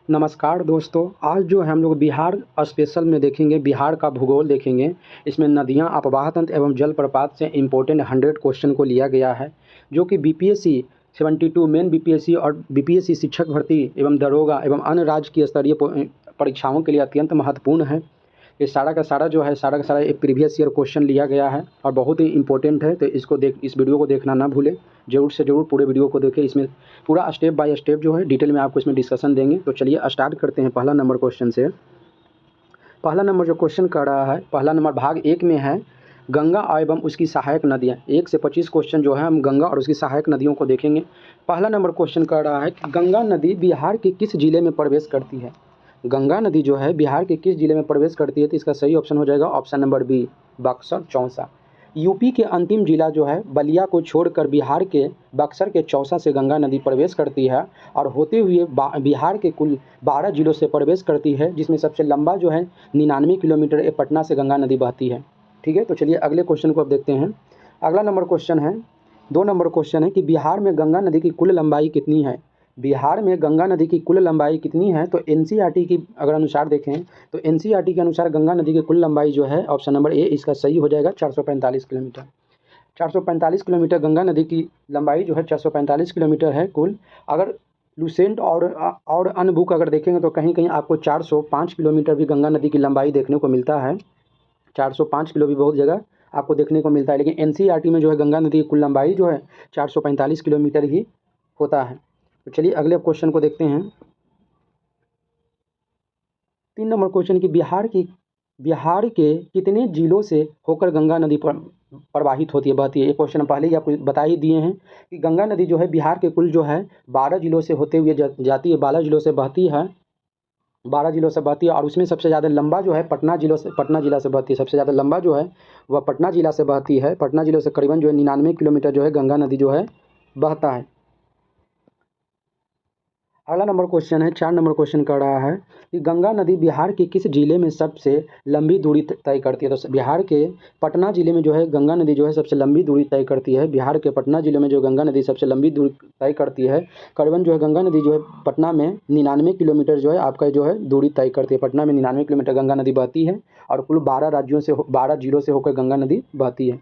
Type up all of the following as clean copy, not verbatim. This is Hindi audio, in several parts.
नमस्कार दोस्तों, आज जो है हम लोग बिहार स्पेशल में देखेंगे, बिहार का भूगोल देखेंगे। इसमें नदियाँ, अपवाह तंत्र एवं जलप्रपात से इम्पोर्टेंट 100 क्वेश्चन को लिया गया है, जो कि बीपीएससी 72 मेन बीपीएससी और बीपीएससी शिक्षक भर्ती एवं दरोगा एवं अन्य राज्य स्तरीय परीक्षाओं के लिए अत्यंत महत्वपूर्ण है। ये सारा का सारा जो है एक प्रीवियस ईयर क्वेश्चन लिया गया है और बहुत ही इंपॉर्टेंट है। तो इस वीडियो को देखना ना भूलें, ज़रूर से ज़रूर पूरे वीडियो को देखें। इसमें पूरा स्टेप बाय स्टेप जो है डिटेल में आपको इसमें डिस्कशन देंगे। तो चलिए स्टार्ट करते हैं पहला नंबर क्वेश्चन से। पहला नंबर जो क्वेश्चन कर रहा है, पहला नंबर भाग 1 में है गंगा एवं उसकी सहायक नदियाँ। 1 से 25 क्वेश्चन जो है हम गंगा और उसकी सहायक नदियों को देखेंगे। पहला नंबर क्वेश्चन कर रहा है कि गंगा नदी बिहार के किस जिले में प्रवेश करती है। गंगा नदी जो है बिहार के किस जिले में प्रवेश करती है, तो इसका सही ऑप्शन हो जाएगा option number B, Buxar Chausa. UP के अंतिम जिला जो है बलिया को छोड़कर बिहार के बक्सर के चौसा से गंगा नदी प्रवेश करती है और होते हुए बिहार के कुल 12 जिलों से प्रवेश करती है, जिसमें सबसे लंबा जो है 99 किलोमीटर पटना से गंगा नदी बहती है। ठीक है, तो चलिए अगले क्वेश्चन को अब देखते हैं। अगला नंबर क्वेश्चन है, 2 नंबर क्वेश्चन है कि बिहार में गंगा नदी की कुल लंबाई कितनी है। बिहार में गंगा नदी की कुल लंबाई कितनी है, तो एनसीईआरटी की अगर अनुसार देखें तो एनसीईआरटी के अनुसार गंगा नदी की कुल लंबाई जो है ऑप्शन नंबर ए इसका सही हो जाएगा 445 किलोमीटर। 445 किलोमीटर गंगा नदी की लंबाई जो है 445 किलोमीटर है कुल। अगर लुसेंट और अन्य बुक अगर देखेंगे तो कहीं कहीं आपको 405 किलोमीटर भी गंगा नदी की लंबाई देखने को मिलता है। 405 किलो भी बहुत जगह आपको देखने को मिलता है, लेकिन एनसीईआरटी में जो है गंगा नदी की कुल लंबाई जो है 445 किलोमीटर ही होता है। तो चलिए अगले क्वेश्चन को देखते हैं। 3 नंबर क्वेश्चन की बिहार के कितने जिलों से होकर गंगा नदी प्रवाहित होती है, बहती है। ये क्वेश्चन पहले ही आपको बता ही दिए हैं कि गंगा नदी जो है बिहार के कुल जो है 12 जिलों से होते हुए जाती है, 12 जिलों से बहती है, 12 जिलों से बहती है। और उसमें सबसे ज़्यादा लंबा जो है पटना जिला से बहती है। सबसे ज़्यादा लंबा जो है वह पटना जिला से बहती है। पटना जिले से करीबन जो है 99 किलोमीटर जो है गंगा नदी जो है बहता है। अगला नंबर क्वेश्चन है, 4 नंबर क्वेश्चन कर रहा है कि गंगा नदी बिहार के किस जिले में सबसे लंबी दूरी तय करती है। तो बिहार के पटना जिले में जो है गंगा नदी जो है सबसे लंबी दूरी तय करती है। बिहार के पटना जिले में जो गंगा नदी सबसे लंबी दूरी तय करती है, करीबन जो है गंगा नदी जो है पटना में 99 किलोमीटर जो है आपका जो है दूरी तय करती है। पटना में 99 किलोमीटर गंगा नदी बहती है और कुल 12 जिलों से होकर गंगा नदी बहती है।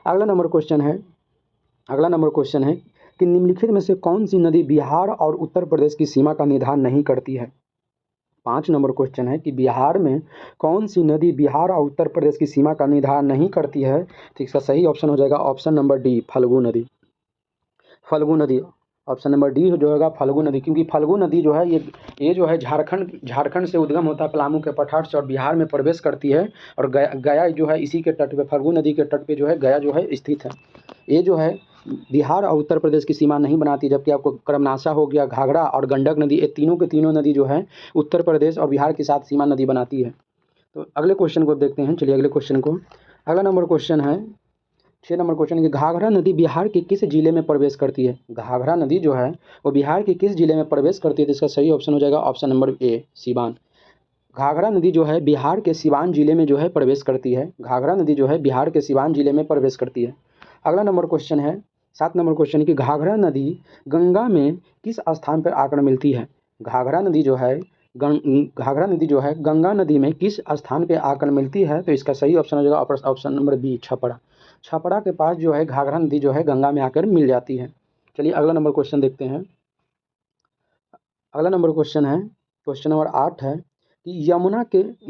अगला नंबर क्वेश्चन है कि निम्नलिखित में से कौन सी नदी बिहार और उत्तर प्रदेश की सीमा का निर्धारण नहीं करती है। 5 नंबर क्वेश्चन है कि बिहार में कौन सी नदी बिहार और उत्तर प्रदेश की सीमा का निर्धारण नहीं करती है, तो इसका सही ऑप्शन हो जाएगा ऑप्शन नंबर डी, फल्गु नदी। फल्गु नदी ऑप्शन नंबर डी जो होगा फल्गु नदी, क्योंकि फल्गु नदी जो है ये जो है झारखंड से उद्गम होता है पलामू के पठार से और बिहार में प्रवेश करती है। और गया जो है इसी के तट पे, फल्गु नदी के तट पे जो है गया जो है स्थित है। ये जो है बिहार और उत्तर प्रदेश की सीमा नहीं बनाती, जबकि आपको कर्मनाशा हो गया, घाघरा और गंडक नदी, ये तीनों के तीनों नदी जो है उत्तर प्रदेश और बिहार के साथ सीमा नदी बनाती है। तो अगले क्वेश्चन को देखते हैं। चलिए अगले क्वेश्चन को, अगला नंबर क्वेश्चन है 6 नंबर क्वेश्चन की घाघरा नदी बिहार के किस जिले में प्रवेश करती है। घाघरा नदी जो है वो बिहार के किस जिले में प्रवेश करती है, तो इसका सही ऑप्शन हो जाएगा option number A, Siwan. Ghaghara नदी जो है बिहार के सीवान जिले में जो है प्रवेश करती है। घाघरा नदी जो है बिहार के सीवान जिले में प्रवेश करती है। अगला नंबर क्वेश्चन है 7 नंबर क्वेश्चन की घाघरा नदी गंगा में किस स्थान पर आकर मिलती है। घाघरा नदी जो है गंगा नदी में किस स्थान पे आकर मिलती है, तो इसका सही ऑप्शन हो जाएगा option number B, Chhapra. Chhapra के पास जो है घाघरा नदी जो है गंगा में आकर मिल जाती है। चलिए अगला नंबर क्वेश्चन देखते हैं। अगला नंबर क्वेश्चन है, क्वेश्चन नंबर 8 है कि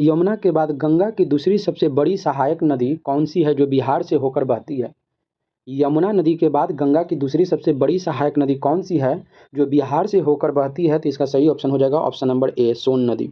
यमुना के बाद गंगा की दूसरी सबसे बड़ी सहायक नदी कौन सी है जो बिहार से होकर बहती है। यमुना नदी के बाद गंगा की दूसरी सबसे बड़ी सहायक नदी कौन सी है जो बिहार से होकर बहती है, तो इसका सही ऑप्शन हो जाएगा ऑप्शन नंबर ए, सोन नदी।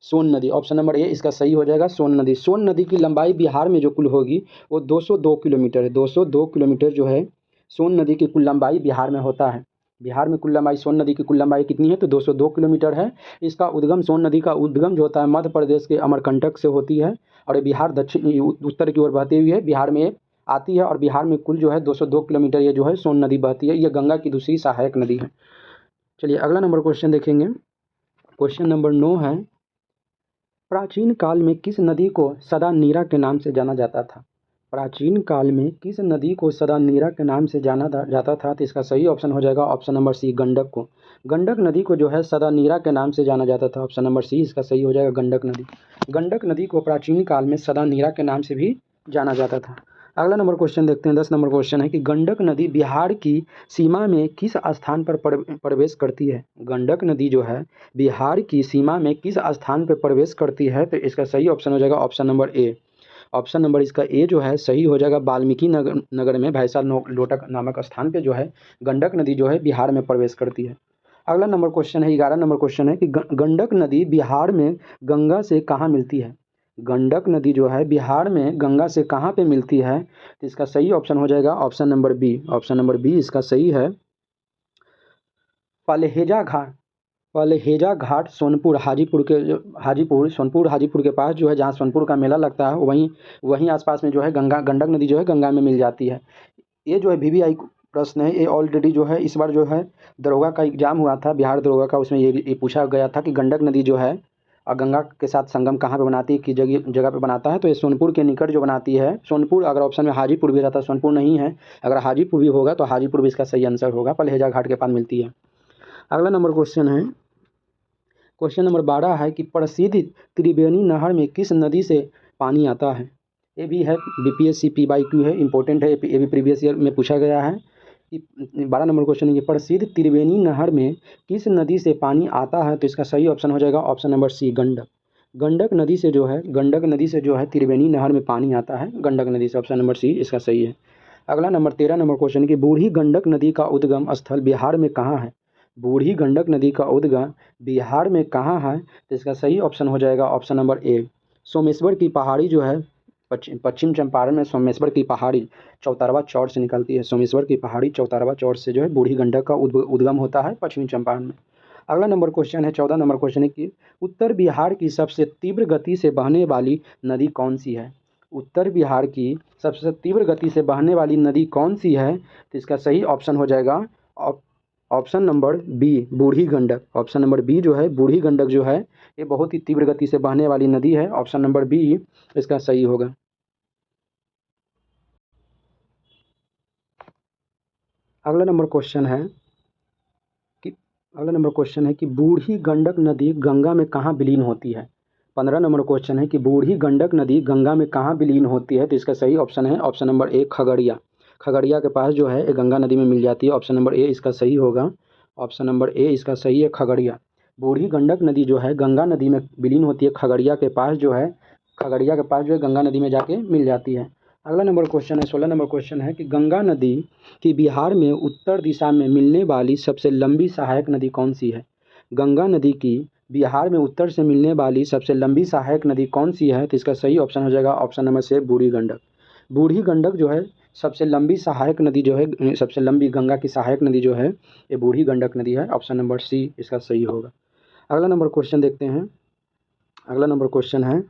सोन नदी ऑप्शन नंबर ए इसका सही हो जाएगा, सोन नदी। सोन नदी की लंबाई बिहार में जो कुल होगी वो 202 किलोमीटर है। 202 किलोमीटर जो है सोन नदी की कुल लंबाई बिहार में होता है। बिहार में कुल लंबाई, सोन नदी की कुल लंबाई कितनी है, तो 202 किलोमीटर है। इसका उद्गम, सोन नदी का उद्गम जो होता है मध्य प्रदेश के अमरकंटक से होती है और ये बिहार दक्षिण उत्तर की ओर बहती हुई है बिहार में आती है। और बिहार में कुल जो है 202 किलोमीटर ये जो है सोन नदी बहती है। ये गंगा की दूसरी सहायक नदी है। चलिए अगला नंबर क्वेश्चन देखेंगे। क्वेश्चन नंबर 9 है, प्राचीन काल में किस नदी को सदा नीरा के नाम से जाना जाता था। प्राचीन काल में किस नदी को सदा नीरा के नाम से जाना जाता था? तो इसका सही ऑप्शन हो जाएगा ऑप्शन नंबर सी, गंडक को। गंडक नदी को जो है सदा नीरा के नाम से जाना जाता था। ऑप्शन नंबर सी इसका सही हो जाएगा, गंडक नदी। गंडक नदी को प्राचीन काल में सदा नीरा के नाम से भी जाना जाता था। अगला नंबर क्वेश्चन देखते हैं। 10 नंबर क्वेश्चन है कि गंडक नदी बिहार की सीमा में किस स्थान पर प्रवेश करती है? गंडक नदी जो है बिहार की सीमा में किस स्थान पर प्रवेश करती है? तो इसका सही ऑप्शन हो जाएगा option number A. Option number इसका ए जो है सही हो जाएगा। वाल्मीकि नगर में भैंसा लोटक नामक स्थान पे जो है गंडक नदी जो है बिहार में प्रवेश करती है। अगला नंबर क्वेश्चन है 11 नंबर क्वेश्चन है कि गंडक नदी बिहार में गंगा से कहाँ मिलती है? गंडक नदी जो है बिहार में गंगा से कहाँ पे मिलती है? तो इसका सही ऑप्शन हो जाएगा option number B. Option number B इसका सही है। पलहेजा घाट, पलहेजा घाट सोनपुर हाजीपुर के हाजीपुर के पास जो है, जहाँ सोनपुर का मेला लगता है, वहीं वहीं आसपास में जो है गंडक नदी जो है गंगा में मिल जाती है। ये जो है वीवीआई प्रश्न है, ये ऑलरेडी जो है इस बार जो है दरोगा का एग्जाम हुआ था, बिहार दरोगा का, उसमें ये पूछा गया था कि गंडक नदी जो है और गंगा के साथ संगम कहाँ पे बनाती है, किस जगह पे बनाता है? तो ये सोनपुर के निकट जो बनाती है, सोनपुर। अगर ऑप्शन में हाजीपुर भी रहता, सोनपुर नहीं है, अगर हाजीपुर भी होगा तो हाजीपुर भी इसका सही आंसर होगा, पलहेजा घाट के पास मिलती है। अगला नंबर क्वेश्चन है, क्वेश्चन नंबर 12 है कि प्रसिद्ध त्रिवेणी नहर में किस नदी से पानी आता है? ये भी है बीपीएससी PYQ है, इंपॉर्टेंट है, ये भी प्रीवियस ईयर में पूछा गया है। 12 नंबर क्वेश्चन है कि प्रसिद्ध त्रिवेणी नहर में किस नदी से पानी आता है? तो इसका सही ऑप्शन हो जाएगा option number C, Gandak. Gandak नदी से जो है त्रिवेणी नहर में पानी आता है, गंडक नदी से। ऑप्शन नंबर सी इसका सही है। अगला नंबर 13 नंबर क्वेश्चन है कि बूढ़ी गंडक नदी का उद्गम स्थल बिहार में कहाँ है? बूढ़ी गंडक नदी का उद्गम बिहार में कहाँ है? तो इसका सही ऑप्शन हो जाएगा ऑप्शन नंबर ए, सोमेश्वर की पहाड़ी जो है पश्चिम चंपारण में सोमेश्वर की पहाड़ी चौतारवा चौर से निकलती है। सोमेश्वर की पहाड़ी चौतारवा चौर से जो है बूढ़ी गंडक का उद्गम होता है पश्चिमी चंपारण में। अगला नंबर क्वेश्चन है 14 नंबर क्वेश्चन है कि उत्तर बिहार की सबसे तीव्र गति से बहने वाली नदी कौन सी है? उत्तर बिहार की सबसे तीव्र गति से बहने वाली नदी कौन सी है? तो इसका सही ऑप्शन हो जाएगा ऑप्शन नंबर बी, बूढ़ी गंडक। ऑप्शन नंबर बी जो है बूढ़ी गंडक जो है ये बहुत ही तीव्र गति से बहने वाली नदी है। ऑप्शन नंबर बी इसका सही होगा। अगला नंबर क्वेश्चन है कि बूढ़ी गंडक नदी गंगा में कहाँ विलीन होती है? 15 नंबर क्वेश्चन है कि बूढ़ी गंडक नदी गंगा में कहाँ विलीन होती है? तो इसका सही ऑप्शन है ऑप्शन नंबर ए, खगड़िया। खगड़िया के पास जो है ये गंगा नदी में मिल जाती है। ऑप्शन नंबर ए इसका सही होगा। ऑप्शन नंबर ए इसका सही है, खगड़िया। बूढ़ी गंडक नदी जो है गंगा नदी में विलीन होती है, खगड़िया के पास जो है गंगा नदी में जाके मिल जाती है। अगला नंबर क्वेश्चन है 16 नंबर क्वेश्चन है कि गंगा नदी की बिहार में उत्तर दिशा में मिलने वाली सबसे लंबी सहायक नदी कौन सी है? गंगा नदी की बिहार में उत्तर से मिलने वाली सबसे लंबी सहायक नदी कौन सी है? तो इसका सही ऑप्शन हो जाएगा ऑप्शन नंबर से, बूढ़ी गंडक। बूढ़ी गंडक जो है सबसे लंबी सहायक नदी जो है, सबसे लंबी गंगा की सहायक नदी जो है ये बूढ़ी गंडक नदी है। ऑप्शन नंबर सी इसका सही होगा। अगला नंबर क्वेश्चन देखते हैं। अगला नंबर क्वेश्चन है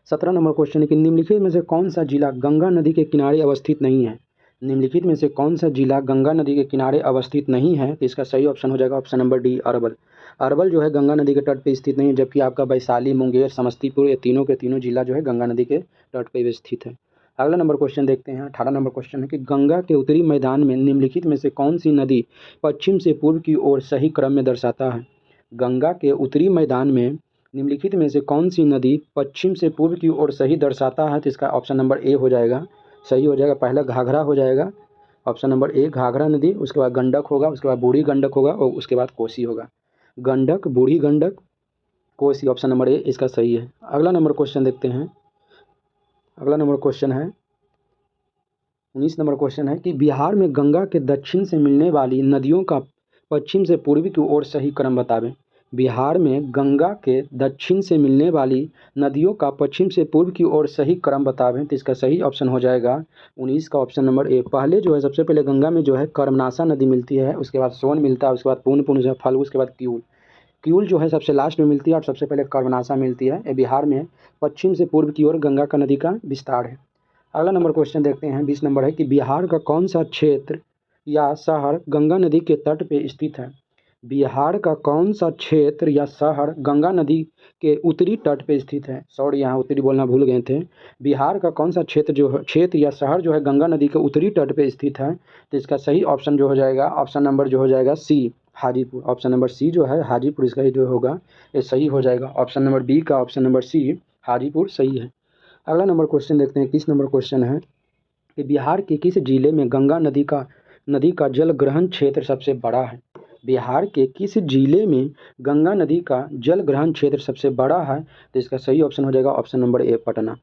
17 नंबर क्वेश्चन है कि निम्नलिखित में से कौन सा जिला गंगा नदी के किनारे अवस्थित नहीं है? निम्नलिखित में से कौन सा जिला गंगा नदी के किनारे अवस्थित नहीं है? तो इसका सही ऑप्शन हो जाएगा option number D, Arwal. Arwal जो है गंगा नदी के तट पर स्थित नहीं है, जबकि आपका वैशाली, मुंगेर, समस्तीपुर, ये तीनों के तीनों जिला जो है गंगा नदी के तट पर स्थित है। अगला नंबर क्वेश्चन देखते हैं। 18 नंबर क्वेश्चन है कि गंगा के उत्तरी मैदान में निम्नलिखित में से कौन सी नदी पश्चिम से पूर्व की ओर सही क्रम में दर्शाता है? गंगा के उत्तरी मैदान में निम्नलिखित में से कौन सी नदी पश्चिम से पूर्व की ओर सही दर्शाता है? तो इसका ऑप्शन नंबर ए हो जाएगा, सही हो जाएगा। पहला घाघरा हो जाएगा, ऑप्शन नंबर ए घाघरा नदी, उसके बाद गंडक होगा, उसके बाद बूढ़ी गंडक होगा और उसके बाद कोसी होगा। गंडक, बूढ़ी गंडक, कोसी, ऑप्शन नंबर ए इसका सही है। अगला नंबर क्वेश्चन देखते हैं। अगला नंबर क्वेश्चन है 19 नंबर क्वेश्चन है कि बिहार में गंगा के दक्षिण से मिलने वाली नदियों का पश्चिम से पूर्व की ओर सही क्रम बतावें। बिहार में गंगा के दक्षिण से मिलने वाली नदियों का पश्चिम से पूर्व की ओर सही क्रम बतावें। तो इसका सही ऑप्शन हो जाएगा 19 का ऑप्शन नंबर ए। पहले जो है सबसे पहले गंगा में जो है कर्मनाशा नदी मिलती है, उसके बाद सोन मिलता है, उसके बाद पुनपुन जो है फल्गु, उसके बाद क्यूल जो है सबसे लास्ट में मिलती है और सबसे पहले कर्मनाशा मिलती है। ये बिहार में पश्चिम से पूर्व की ओर गंगा का नदी का विस्तार है। अगला नंबर क्वेश्चन देखते हैं। 20 नंबर है कि बिहार का कौन सा क्षेत्र या शहर गंगा नदी के तट पे स्थित है? बिहार का कौन सा क्षेत्र या शहर गंगा नदी के उत्तरी तट पे स्थित है? सॉरी, यहाँ उत्तरी बोलना भूल गए थे। बिहार का कौन सा क्षेत्र या शहर जो है गंगा नदी के उत्तरी तट पे स्थित है? तो इसका सही ऑप्शन जो हो जाएगा, ऑप्शन नंबर जो हो जाएगा सी, हाजीपुर। ऑप्शन नंबर सी जो है हाजीपुर, इसका ही जो होगा ये सही हो जाएगा। ऑप्शन नंबर बी का ऑप्शन नंबर सी हाजीपुर सही है। अगला नंबर क्वेश्चन देखते हैं। 30 नंबर क्वेश्चन है कि बिहार के किस जिले में गंगा नदी का जल ग्रहण क्षेत्र सबसे बड़ा है? बिहार के किस जिले में गंगा नदी का जल ग्रहण क्षेत्र सबसे बड़ा है? तो इसका सही ऑप्शन हो जाएगा ऑप्शन नंबर ए, पटना।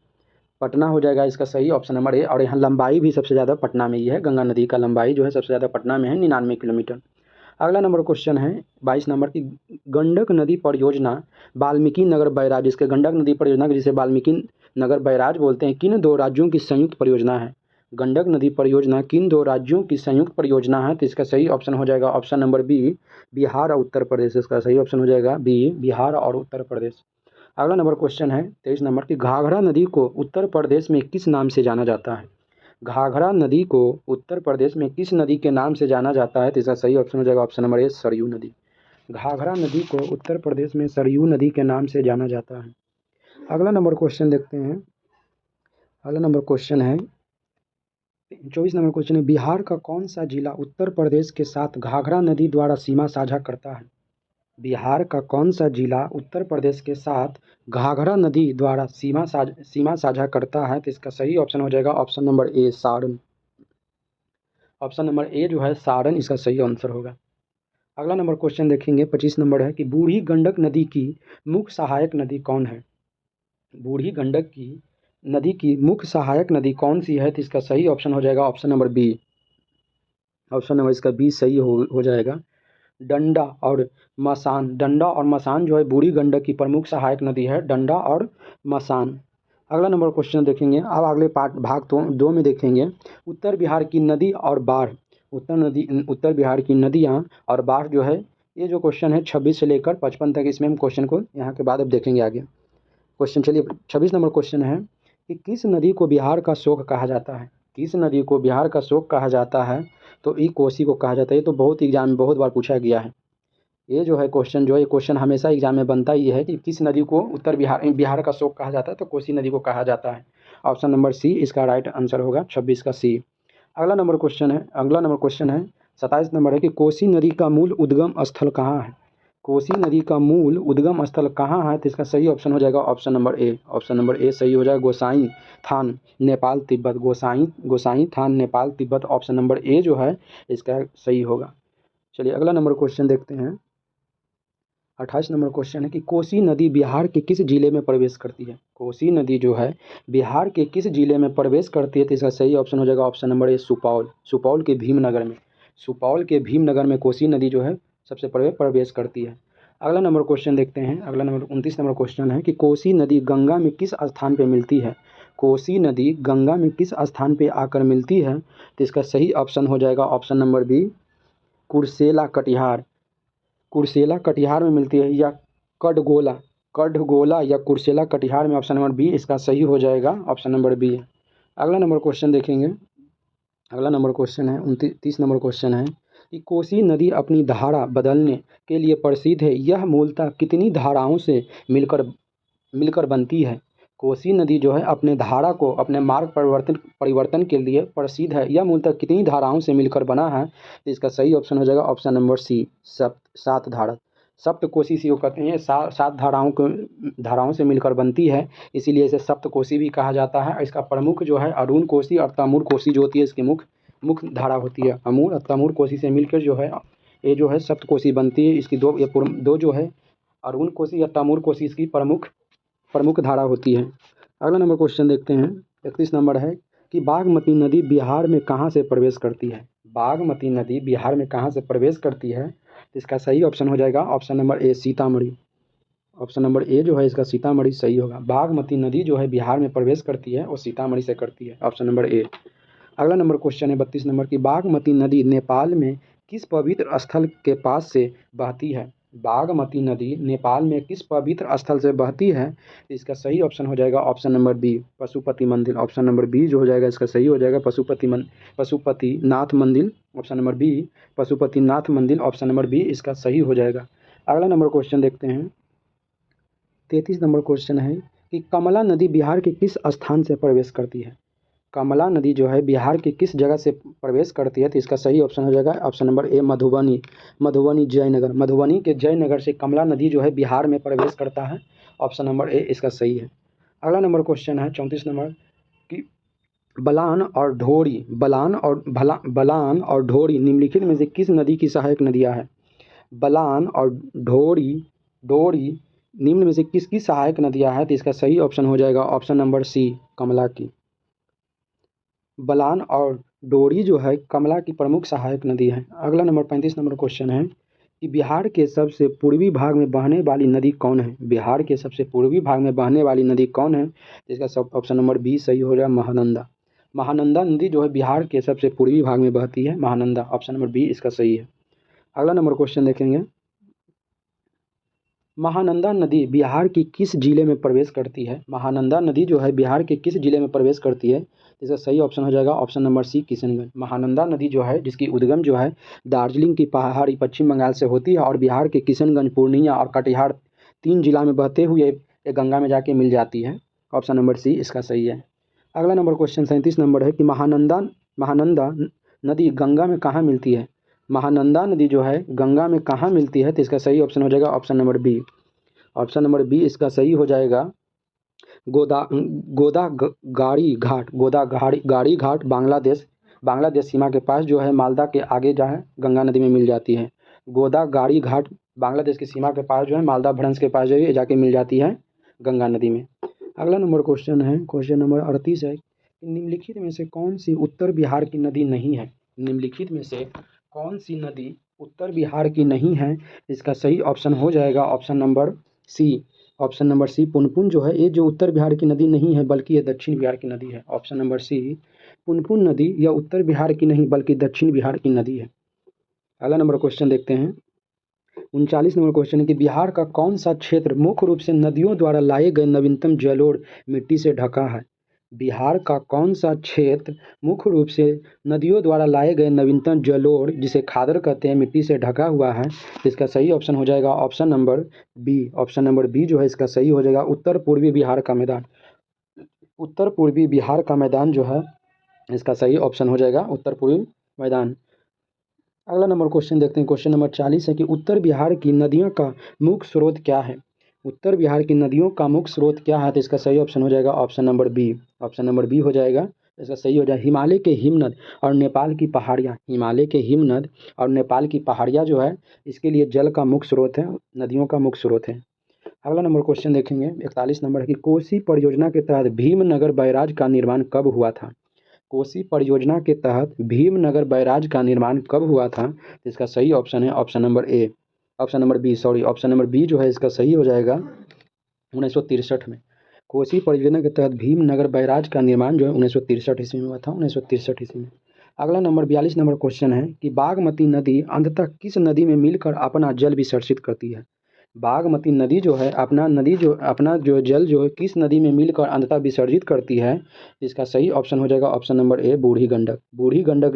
पटना हो जाएगा इसका सही ऑप्शन नंबर ए। और यहाँ लंबाई भी सबसे ज़्यादा पटना में ही है। गंगा नदी का लंबाई जो है सबसे ज़्यादा पटना में है, 99 किलोमीटर। अगला नंबर क्वेश्चन है 22 नंबर की, गंडक नदी परियोजना वाल्मीकि नगर बैराज, इसके गंडक नदी परियोजना जिसे वाल्मीकि नगर बैराज बोलते हैं, किन दो राज्यों की संयुक्त परियोजना है? गंडक नदी परियोजना किन दो राज्यों की संयुक्त परियोजना है? तो इसका सही ऑप्शन हो जाएगा ऑप्शन नंबर बी, बिहार और उत्तर प्रदेश। इसका सही ऑप्शन हो जाएगा बी, बिहार और उत्तर प्रदेश। अगला नंबर क्वेश्चन है 23 नंबर की, घाघरा नदी को उत्तर प्रदेश में किस नाम से जाना जाता है? घाघरा नदी को उत्तर प्रदेश में किस नदी के नाम से जाना जाता है? तो इसका सही ऑप्शन हो जाएगा ऑप्शन नंबर ए, सरयू नदी। घाघरा नदी को उत्तर प्रदेश में सरयू नदी के नाम से जाना जाता है। अगला नंबर क्वेश्चन देखते हैं। अगला नंबर क्वेश्चन है 24 नंबर क्वेश्चन है, बिहार का कौन सा जिला उत्तर प्रदेश के साथ घाघरा नदी द्वारा सीमा साझा करता है? बिहार का कौन सा जिला उत्तर प्रदेश के साथ घाघरा नदी द्वारा सीमा साझा करता है? तो इसका सही ऑप्शन हो जाएगा option number A, Saran. Option number A जो है सारण, इसका सही आंसर होगा। अगला नंबर क्वेश्चन देखेंगे 25 नंबर है कि बूढ़ी गंडक नदी की मुख्य सहायक नदी कौन है? बूढ़ी गंडक की नदी की मुख्य सहायक नदी कौन सी है? तो इसका सही ऑप्शन हो जाएगा option number B. Option number इसका बी सही हो जाएगा। डंडा और मसान, डंडा और मसान जो है बूढ़ी गंडक की प्रमुख सहायक नदी है, डंडा और मसान। अगला नंबर क्वेश्चन देखेंगे। अब अगले भाग दो में देखेंगे उत्तर बिहार की नदी और बाढ़। उत्तर बिहार की नदियाँ और बाढ़ जो है, ये जो क्वेश्चन है 26 से लेकर 55 तक, इसमें हम क्वेश्चन को यहाँ के बाद अब देखेंगे आगे। क्वेश्चन चलिए 26 नंबर क्वेश्चन है कि किस नदी को बिहार का शोक कहा जाता है? किस नदी को बिहार का शोक कहा जाता है? तो ई कोसी को कहा जाता है। ये तो बहुत एग्जाम में बहुत बार पूछा गया है। ये जो है क्वेश्चन जो है, क्वेश्चन हमेशा एग्जाम में बनता ही है कि किस नदी को उत्तर बिहार का शोक कहा जाता है? तो कोसी नदी को कहा जाता है। ऑप्शन नंबर सी इसका राइट आंसर होगा, 26 का सी। अगला नंबर क्वेश्चन है 27 नंबर है कि कोसी नदी का मूल उद्गम स्थल कहाँ है? कोसी नदी का मूल उद्गम स्थल कहाँ है? तो इसका सही ऑप्शन हो जाएगा option number A. Option number A सही हो जाएगा, Gosainthan, Nepal Tibet. Gosainthan, Nepal Tibet. Option number A जो है इसका सही होगा। चलिए अगला नंबर क्वेश्चन देखते हैं। 28 नंबर क्वेश्चन है कि कोसी नदी बिहार के किस जिले में प्रवेश करती है? कोसी नदी जो है बिहार के किस जिले में प्रवेश करती है? तो इसका सही ऑप्शन हो जाएगा ऑप्शन नंबर ए, सुपौल। सुपौल के भीमनगर में। सुपौल के भीमनगर में कोसी नदी जो है सबसे पहले प्रवेश करती है। अगला नंबर क्वेश्चन देखते हैं। अगला नंबर 29 नंबर क्वेश्चन है कि कोसी नदी गंगा में किस स्थान पर मिलती है? कोसी नदी गंगा में किस स्थान पर आकर मिलती है? तो इसका सही ऑप्शन हो जाएगा option number B, Kursela Katihar. Kursela Katihar में मिलती है, या कठगोला या कुर्सेला कटिहार में। ऑप्शन नंबर बी इसका सही हो जाएगा, ऑप्शन नंबर बी है। अगला नंबर क्वेश्चन देखेंगे। अगला नंबर क्वेश्चन है 29 नंबर क्वेश्चन है कि कोसी नदी अपनी धारा बदलने के लिए प्रसिद्ध है। यह मूलतः कितनी धाराओं से मिलकर बनती है? कोसी नदी जो है अपने धारा को, अपने मार्ग परिवर्तन के लिए प्रसिद्ध है। यह मूलतः कितनी धाराओं से मिलकर बना है? तो इसका सही ऑप्शन हो जाएगा ऑप्शन नंबर सी, सात धारा। सप्त कोसी सी को कहते हैं। सात धाराओं से मिलकर बनती है, इसीलिए इसे सप्त कोसी भी कहा जाता है। इसका प्रमुख जो है अरुण कोसी और तमूर कोसी जो होती है, इसकी मुख्य धारा होती है। अमूर और तमूर कोसी से मिलकर जो है ये जो है सप्त कोसी बनती है। इसकी दो जो है अरुण कोसी या तमूर कोसी इसकी प्रमुख धारा होती है। अगला नंबर क्वेश्चन देखते हैं। 31 नंबर है कि बागमती नदी बिहार में कहाँ से प्रवेश करती है? बागमती नदी बिहार में कहाँ से प्रवेश करती है? इसका सही ऑप्शन हो जाएगा option number A, Sitamarhi. Option number A जो है इसका सीतामढ़ी सही होगा। बागमती नदी जो है बिहार में प्रवेश करती है वो सीतामढ़ी से करती है, ऑप्शन नंबर ए। अगला नंबर क्वेश्चन है 32 नंबर की, बागमती नदी नेपाल में किस पवित्र स्थल के पास से बहती है? बागमती नदी नेपाल में किस पवित्र स्थल से बहती है? इसका सही ऑप्शन हो जाएगा ऑप्शन नंबर बी, पशुपति मंदिर। ऑप्शन नंबर बी जो हो जाएगा इसका सही हो जाएगा पशुपतिनाथ मंदिर। ऑप्शन नंबर बी पशुपतिनाथ मंदिर, ऑप्शन नंबर बी इसका सही हो जाएगा। अगला नंबर क्वेश्चन देखते हैं। 33 नंबर क्वेश्चन है कि कमला नदी बिहार के किस स्थान से प्रवेश करती है? कमला नदी जो है बिहार की किस जगह से प्रवेश करती है? तो इसका सही ऑप्शन हो जाएगा ऑप्शन नंबर ए, मधुबनी जयनगर। मधुबनी के जयनगर से कमला नदी जो है बिहार में प्रवेश करता है। ऑप्शन नंबर ए इसका सही है। अगला नंबर क्वेश्चन है 34 नंबर कि बलान और ढोरी निम्नलिखित में से किस नदी की सहायक नदियाँ हैं? बलान और ढोरी निम्न में से किसकी सहायक नदियाँ हैं? तो इसका सही ऑप्शन हो जाएगा ऑप्शन नंबर सी, कमला की। बलान और डोरी जो है कमला की प्रमुख सहायक नदी है। अगला नंबर 35 नंबर क्वेश्चन है कि बिहार के सबसे पूर्वी भाग में बहने वाली नदी कौन है? बिहार के सबसे पूर्वी भाग में बहने वाली नदी कौन है? इसका सब ऑप्शन नंबर बी सही हो जाएगा, महानंदा। महानंदा नदी जो है बिहार के सबसे पूर्वी भाग में बहती है, महानंदा। ऑप्शन नंबर बी इसका सही है। अगला नंबर क्वेश्चन देखेंगे। महानंदा नदी बिहार की किस जिले में प्रवेश करती है? महानंदा नदी जो है बिहार के किस जिले में प्रवेश करती है? इसका सही ऑप्शन हो जाएगा option number C, Kishanganj. Mahananda नदी जो है जिसकी उद्गम जो है दार्जिलिंग की पहाड़ी पश्चिम बंगाल से होती है और बिहार के किशनगंज, पूर्णिया और कटिहार 3 जिला में बहते हुए ये गंगा में जाके मिल जाती है। ऑप्शन नंबर सी इसका सही है। अगला नंबर क्वेश्चन 37 नंबर है कि महानंदा नदी गंगा में कहाँ मिलती है? महानंदा नदी जो है गंगा में कहाँ मिलती है? तो इसका सही ऑप्शन हो जाएगा option number B. Option number B इसका सही हो जाएगा गाड़ी घाट बांग्लादेश सीमा के पास जो है मालदा के आगे जो है गंगा नदी में मिल जाती है। गाड़ी घाट बांग्लादेश की सीमा के पास जो है मालदा भ्रंश के पास जो है जाके मिल जाती है गंगा नदी में। अगला नंबर क्वेश्चन है क्वेश्चन नंबर 38 है, निम्नलिखित में से कौन सी उत्तर बिहार की नदी नहीं है? निम्नलिखित में से कौन सी नदी उत्तर बिहार की नहीं है? इसका सही ऑप्शन हो जाएगा option number C. Option number C, Punpun जो है ये जो उत्तर बिहार की नदी नहीं है बल्कि ये दक्षिण बिहार की नदी है। ऑप्शन नंबर सी, पुनपुन नदी यह उत्तर बिहार की नहीं बल्कि दक्षिण बिहार की नदी है। अगला नंबर क्वेश्चन देखते हैं। 39 नंबर क्वेश्चन है कि बिहार का कौन सा क्षेत्र मुख्य रूप से नदियों द्वारा लाए गए नवीनतम जलोढ़ मिट्टी से ढका है? बिहार का कौन सा क्षेत्र मुख्य रूप से नदियों द्वारा लाए गए नवीनतम जलोढ़ जिसे खादर कहते हैं मिट्टी से ढका हुआ है? इसका सही ऑप्शन हो जाएगा option number B. Option number B जो है इसका सही हो जाएगा, उत्तर पूर्वी बिहार का मैदान। उत्तर पूर्वी बिहार का मैदान जो है इसका सही ऑप्शन हो जाएगा उत्तर पूर्वी मैदान। अगला नंबर क्वेश्चन देखते हैं। क्वेश्चन नंबर 40 है कि उत्तर बिहार की नदियों का मुख्य स्रोत क्या है? उत्तर बिहार की नदियों का मुख्य स्रोत क्या है? तो इसका सही ऑप्शन हो जाएगा option number B. Option number B हो जाएगा, इसका सही हो जाएगा हिमालय के हिमनद और नेपाल की पहाड़ियाँ। हिमालय के हिमनद और नेपाल की पहाड़ियाँ जो है इसके लिए जल का मुख्य स्रोत है, नदियों का मुख्य स्रोत है। अगला नंबर क्वेश्चन देखेंगे 41 नंबर है कि कोसी परियोजना के तहत भीमनगर बैराज का निर्माण कब हुआ था? कोसी परियोजना के तहत भीमनगर बैराज का निर्माण कब हुआ था? इसका सही ऑप्शन है option number A, option number B sorry option number B जो है इसका सही हो जाएगा 1963 में। कोसी परियोजना के तहत भीमनगर बैराज का निर्माण जो है 1963 ईस्वी में हुआ था, 1963 ईस्वी में। अगला नंबर 42 नंबर क्वेश्चन है कि बागमती नदी अंततः किस नदी में मिलकर अपना जल विसर्जित करती है? बागमती नदी जो है अपना जो जल जो है किस नदी में मिलकर अंततः विसर्जित करती है? इसका सही ऑप्शन हो जाएगा ऑप्शन नंबर ए, बूढ़ी गंडक। बूढ़ी गंडक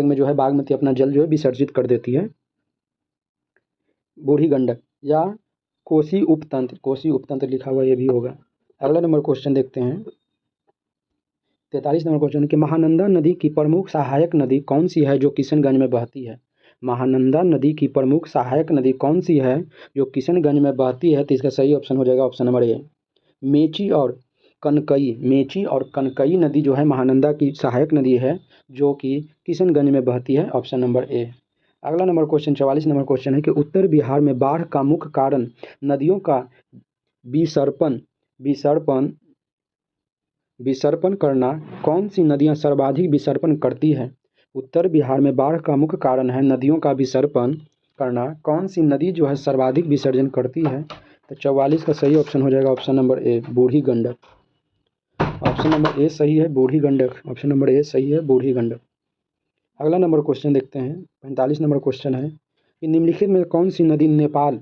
में जो है बागमती अपना जल जो है विसर्जित कर देती है, बूढ़ी गंडक या कोसी उपतंत्र लिखा हुआ ये भी होगा। अगला नंबर क्वेश्चन देखते हैं। 43 नंबर क्वेश्चन कि महानंदा नदी की प्रमुख सहायक नदी कौन सी है जो किशनगंज में बहती है? महानंदा नदी की प्रमुख सहायक नदी कौन सी है जो किशनगंज में बहती है? तो इसका सही ऑप्शन हो जाएगा ऑप्शन नंबर ए, मेची और कनकई नदी जो है महानंदा की सहायक नदी है जो कि किशनगंज में बहती है, ऑप्शन नंबर ए। अगला नंबर क्वेश्चन 44 नंबर क्वेश्चन है कि उत्तर बिहार में बाढ़ का मुख्य कारण नदियों का विसर्पण करना, कौन सी नदियाँ सर्वाधिक विसर्पण करती है? उत्तर बिहार में बाढ़ का मुख्य कारण है नदियों का विसर्पण करना, कौन सी नदी जो है सर्वाधिक विसर्जन करती है? तो 44 का सही ऑप्शन हो जाएगा option number A, Burhi Gandak. Option number A सही है, बूढ़ी गंडक। ऑप्शन नंबर ए सही है, बूढ़ी गंडक। अगला नंबर क्वेश्चन देखते हैं। 45 नंबर क्वेश्चन है कि निम्नलिखित में कौन सी नदी नेपाल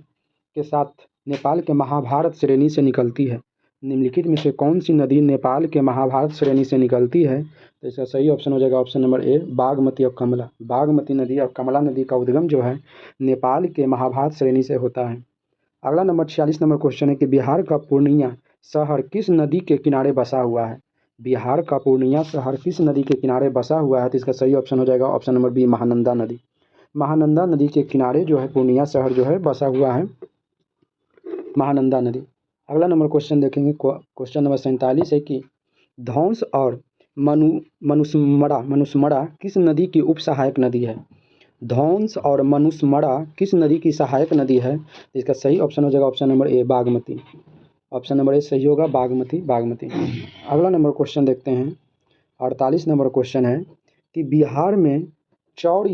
के महाभारत श्रेणी से निकलती है। निम्नलिखित में से कौन सी नदी नेपाल के महाभारत श्रेणी से निकलती है। तो इसका सही ऑप्शन हो जाएगा ऑप्शन नंबर ए, बागमती और कमला। बागमती नदी और कमला नदी का उद्गम जो है नेपाल के महाभारत श्रेणी से होता है। अगला नंबर 46 नंबर क्वेश्चन है कि बिहार का पूर्णिया शहर किस नदी के किनारे बसा हुआ है। बिहार का पूर्णिया शहर किस नदी के किनारे बसा हुआ है। तो इसका सही ऑप्शन हो जाएगा ऑप्शन नंबर बी, महानंदा नदी। महानंदा नदी के किनारे जो है पूर्णिया शहर जो है बसा हुआ है, महानंदा नदी। अगला नंबर क्वेश्चन देखेंगे, क्वेश्चन नंबर 47 है कि धौंस और मनुस्मरा किस नदी की उप सहायक नदी है। धौंस और मनुस्मरा किस नदी की सहायक नदी है। इसका सही ऑप्शन हो जाएगा option number A, Bagmati. Option number A सही होगा, बागमती। अगला नंबर क्वेश्चन देखते हैं, 48 नंबर क्वेश्चन है कि बिहार में चौड़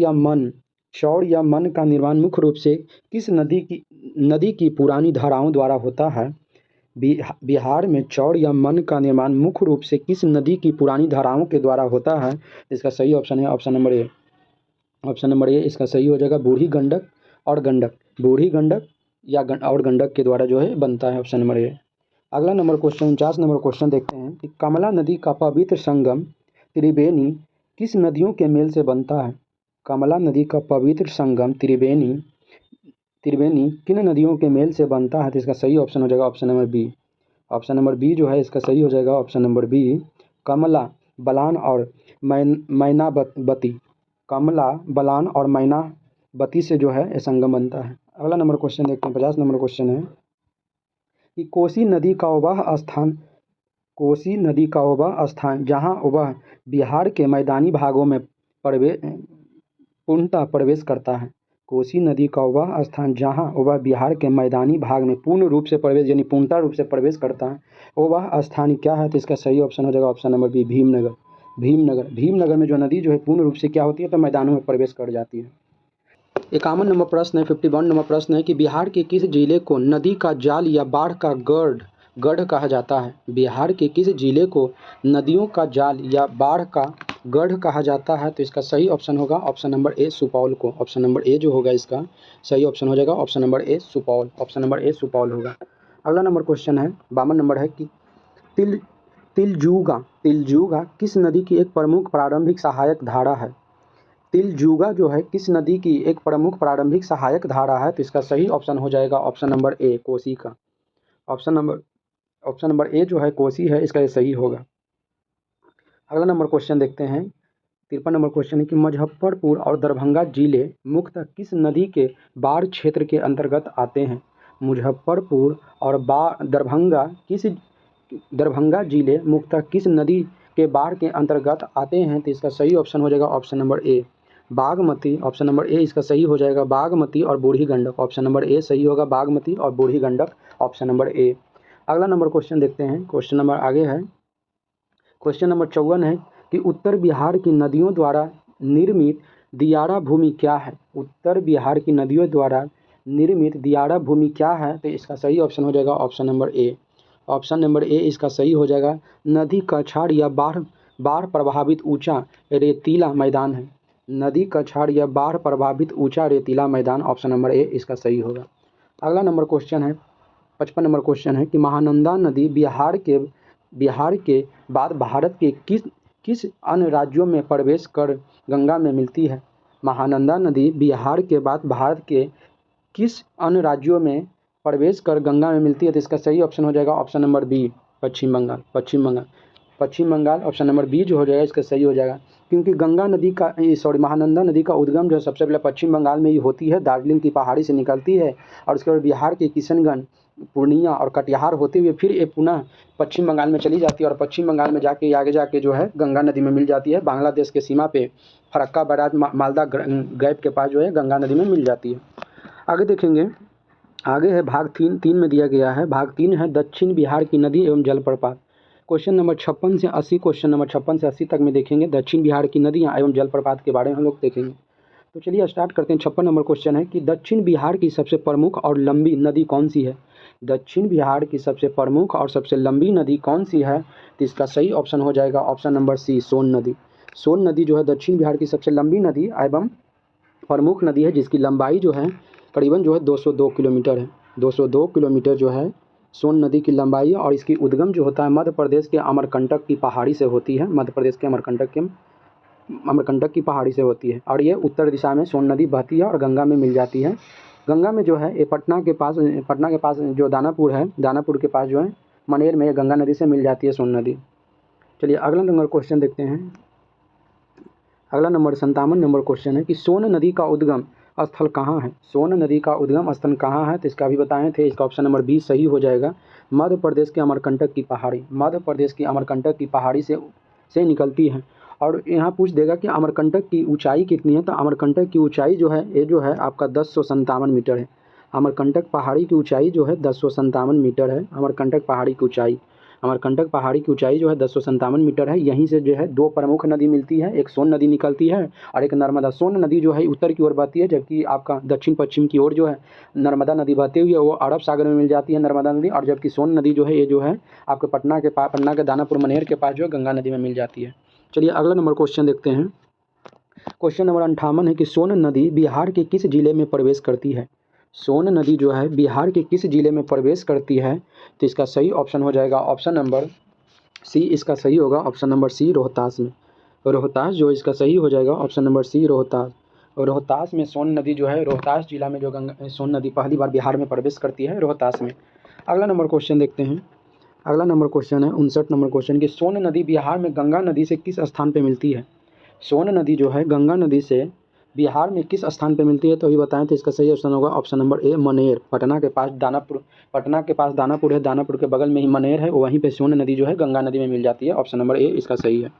या मन का निर्माण मुख्य रूप से किस नदी की पुरानी धाराओं द्वारा होता है। बिहार में चौड़ या मन का निर्माण मुख्य रूप से किस नदी की पुरानी धाराओं के द्वारा होता है। इसका सही ऑप्शन है option number A. Option number ए इसका सही हो जाएगा, बूढ़ी गंडक और गंडक। बूढ़ी गंडक या और गंडक के द्वारा जो है बनता है, ऑप्शन नंबर ए। अगला नंबर क्वेश्चन 49 नंबर क्वेश्चन देखते हैं कि कमला नदी का पवित्र संगम त्रिवेणी किस नदियों के मेल से बनता है। कमला नदी का पवित्र संगम त्रिवेणी किन नदियों के मेल से बनता है। तो इसका सही ऑप्शन हो जाएगा option number B. Option number B जो है इसका सही हो जाएगा option number B, Kamla Balan और मैनावती। कमला बलान और मैनावती से जो है ये संगम बनता है। अगला नंबर क्वेश्चन देखते हैं, 50 नंबर क्वेश्चन है कि कोसी नदी का वह स्थान जहाँ वह बिहार के मैदानी भागों में पूर्णतः प्रवेश करता है। कोसी नदी का वह स्थान जहाँ वह बिहार के मैदानी भाग में पूर्ण रूप से प्रवेश यानी पूर्णतः रूप से प्रवेश करता है, वह स्थान क्या है। तो इसका सही ऑप्शन हो जाएगा ऑप्शन नंबर बी, भीमनगर में जो नदी जो है पूर्ण रूप से क्या होती है, तो मैदानों में प्रवेश कर जाती है। 51 नंबर प्रश्न है, 51 नंबर प्रश्न है कि बिहार के किस जिले को नदी का जाल या बाढ़ का गढ़ कहा जाता है। बिहार के किस जिले को नदियों का जाल या बाढ़ का गढ़ कहा जाता है। तो इसका सही ऑप्शन होगा ऑप्शन नंबर ए, सुपौल को। ऑप्शन नंबर ए जो होगा इसका सही ऑप्शन हो जाएगा ऑप्शन नंबर ए, सुपौल। ऑप्शन नंबर ए सुपौल होगा। अगला नंबर क्वेश्चन है 52 नंबर है कि तिलजूगा किस नदी की एक प्रमुख प्रारंभिक सहायक धारा है। तिलजूगा जो है किस नदी की एक प्रमुख प्रारंभिक सहायक धारा है। तो इसका सही ऑप्शन हो जाएगा ऑप्शन नंबर ए, कोसी का। ऑप्शन नंबर ए जो है कोसी है, इसका ये सही होगा। अगला नंबर क्वेश्चन देखते हैं, 53 नंबर क्वेश्चन है कि मुजफ्फरपुर और दरभंगा जिले मुख्यतः किस नदी के बाढ़ क्षेत्र के अंतर्गत आते हैं। मुजफ्फरपुर और दरभंगा जिले मुख्यतः किस नदी के बाढ़ के अंतर्गत आते हैं। तो इसका सही ऑप्शन हो जाएगा ऑप्शन नंबर ए, बागमती। ऑप्शन नंबर ए इसका सही हो जाएगा, बागमती और बूढ़ी गंडक। ऑप्शन नंबर ए सही होगा, बागमती और बूढ़ी गंडक। ऑप्शन नंबर ए। अगला नंबर क्वेश्चन देखते हैं, क्वेश्चन नंबर आगे है, क्वेश्चन नंबर 54 है कि उत्तर बिहार की नदियों द्वारा निर्मित दियारा भूमि क्या है। उत्तर बिहार की नदियों द्वारा निर्मित दियारा भूमि क्या है। तो इसका सही ऑप्शन हो जाएगा option number A. Option number ए इसका सही हो जाएगा, नदी का छाड़ या बाढ़ प्रभावित ऊंचा रेतीला मैदान है। नदी का छाड़ या बाढ़ प्रभावित ऊंचा रेतीला मैदान। ऑप्शन नंबर ए इसका सही होगा। अगला नंबर क्वेश्चन है 55 नंबर क्वेश्चन है कि महानंदा नदी बिहार के बाद भारत के किस अन्य राज्यों में प्रवेश कर गंगा में मिलती है। महानंदा नदी बिहार के बाद भारत के किस अन्य राज्यों में प्रवेश कर गंगा में मिलती है। तो इसका सही ऑप्शन हो जाएगा ऑप्शन नंबर बी, पश्चिम बंगाल। ऑप्शन नंबर बी जो हो जाएगा इसका सही हो जाएगा, क्योंकि महानंदा नदी का उद्गम जो है सबसे पहले पश्चिम बंगाल में ही होती है, दार्जिलिंग की पहाड़ी से निकलती है और उसके बाद बिहार के किशनगंज, पूर्णिया और कटिहार होते हुए फिर ये पुनः पश्चिम बंगाल में चली जाती है और पश्चिम बंगाल में जाके आगे जाके जो है गंगा नदी में मिल जाती है। बांग्लादेश के सीमा पे फरक्का बैराज मालदा गैप के पास जो है गंगा नदी में मिल जाती है। आगे देखेंगे, आगे है भाग 3 में दिया गया है। भाग 3 है दक्षिण बिहार की नदी एवं जलप्रपात। क्वेश्चन नंबर 56 से 80, क्वेश्चन नंबर 56 से 80 तक में देखेंगे दक्षिण बिहार की नदियाँ एवं जलप्रपात के बारे में हम लोग देखेंगे। तो चलिए स्टार्ट करते हैं। 56 नंबर क्वेश्चन है कि दक्षिण बिहार की सबसे प्रमुख और लंबी नदी कौन सी है। दक्षिण बिहार की सबसे प्रमुख और सबसे लंबी नदी कौन सी है। तो इसका सही ऑप्शन हो जाएगा ऑप्शन नंबर सी, सोन नदी। सोन नदी जो है दक्षिण बिहार की सबसे लंबी नदी एवं प्रमुख नदी है जिसकी लंबाई जो है करीबन जो है 202 किलोमीटर है। 202 किलोमीटर जो है सोन नदी की लंबाई है और इसकी उद्गम जो होता है मध्य प्रदेश के अमरकंटक की पहाड़ी से होती है। मध्य प्रदेश के अमरकंटक की पहाड़ी से होती है और ये उत्तर दिशा में सोन नदी बहती है और गंगा में मिल जाती है। गंगा में जो है ये पटना के पास जो दानापुर है, दानापुर के पास जो है मनेर में गंगा नदी से मिल जाती है सोन नदी। चलिए अगला नंबर क्वेश्चन देखते हैं। अगला नंबर 57 नंबर क्वेश्चन है कि सोन नदी का उद्गम स्थल कहाँ है। सोन नदी का उद्गम स्थल कहाँ है, तो इसका भी बताए थे। इसका ऑप्शन नंबर बी सही हो जाएगा। मध्य प्रदेश के अमरकंटक की पहाड़ी, मध्य प्रदेश की अमरकंटक की पहाड़ी से निकलती है। और यहाँ पूछ देगा कि अमरकंटक की ऊंचाई कितनी है, तो अमरकंटक की ऊंचाई जो है ये जो है आपका 1057 मीटर है। अमरकंटक पहाड़ी की ऊंचाई जो है 1057 मीटर है। अमरकंटक पहाड़ी की ऊंचाई, अमरकंटक पहाड़ी की ऊंचाई जो है 1057 मीटर है। यहीं से जो है दो प्रमुख नदी मिलती है, एक सोन नदी निकलती है और एक नर्मदा। सोन नदी जो है उत्तर की ओर बहती है, जबकि आपका दक्षिण पश्चिम की ओर जो है नर्मदा नदी बहती हुई है वो अरब सागर में मिल जाती है नर्मदा नदी। और जबकि सोन नदी जो है ये जो है आपके पटना के दानापुर मनेर के पास जो है गंगा नदी में मिल जाती है। चलिए अगला नंबर क्वेश्चन देखते हैं। क्वेश्चन नंबर 58 है कि सोन नदी बिहार के किस जिले में प्रवेश करती है। सोन नदी जो है बिहार के किस जिले में प्रवेश करती है, तो इसका सही ऑप्शन हो जाएगा ऑप्शन नंबर सी। इसका सही होगा ऑप्शन नंबर सी, रोहतास में। रोहतास जो इसका सही हो जाएगा ऑप्शन नंबर सी, रोहतास। और रोहतास में सोन नदी जो है, रोहतास जिला में जो सोन नदी पहली बार बिहार में प्रवेश करती है, रोहतास में। अगला नंबर क्वेश्चन देखते हैं। अगला नंबर क्वेश्चन है 59 नंबर क्वेश्चन कि सोन नदी बिहार में गंगा नदी से किस स्थान पर मिलती है। सोन नदी जो है गंगा नदी से बिहार में किस स्थान पे मिलती है, तो ये बताएं। तो इसका सही ऑप्शन होगा ऑप्शन नंबर ए, मनेर। पटना के पास दानापुर है, दानापुर के बगल में ही मनेर है, वहीं पे सोन नदी जो है गंगा नदी में मिल जाती है। ऑप्शन नंबर ए इसका सही है।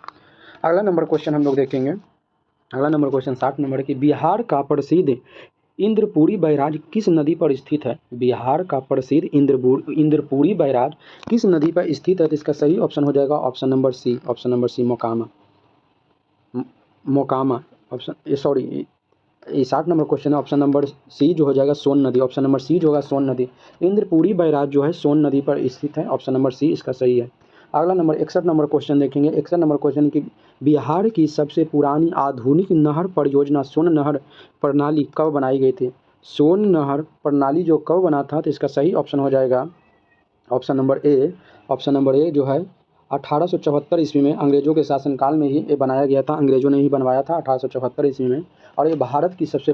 अगला नंबर क्वेश्चन हम लोग देखेंगे। अगला नंबर क्वेश्चन 60 नंबर है कि बिहार का प्रसिद्ध इंद्रपुरी बैराज किस नदी पर स्थित है। बिहार का प्रसिद्ध इंद्रपुरी बैराज किस नदी पर स्थित है, तो इसका सही ऑप्शन हो जाएगा option number C, option number C, Mokama. Option sorry, ये 60 नंबर क्वेश्चन है। ऑप्शन नंबर सी जो हो जाएगा सोन नदी, ऑप्शन नंबर सी जो होगा सोन नदी। इंद्रपुरी बैराज जो है सोन नदी पर स्थित है, ऑप्शन नंबर सी इसका सही है। अगला नंबर 61 नंबर क्वेश्चन देखेंगे। 61 नंबर क्वेश्चन की बिहार की सबसे पुरानी आधुनिक नहर परियोजना सोन नहर प्रणाली कब बनाई गई थी। सोन नहर प्रणाली जो कब बना था, तो इसका सही ऑप्शन हो जाएगा option number A. Option number A जो है 1874 ईस्वी में अंग्रेजों के शासनकाल में ही ये बनाया गया था। अंग्रेजों ने ही बनवाया था 1874 ईस्वी में। और ये बिहार की सबसे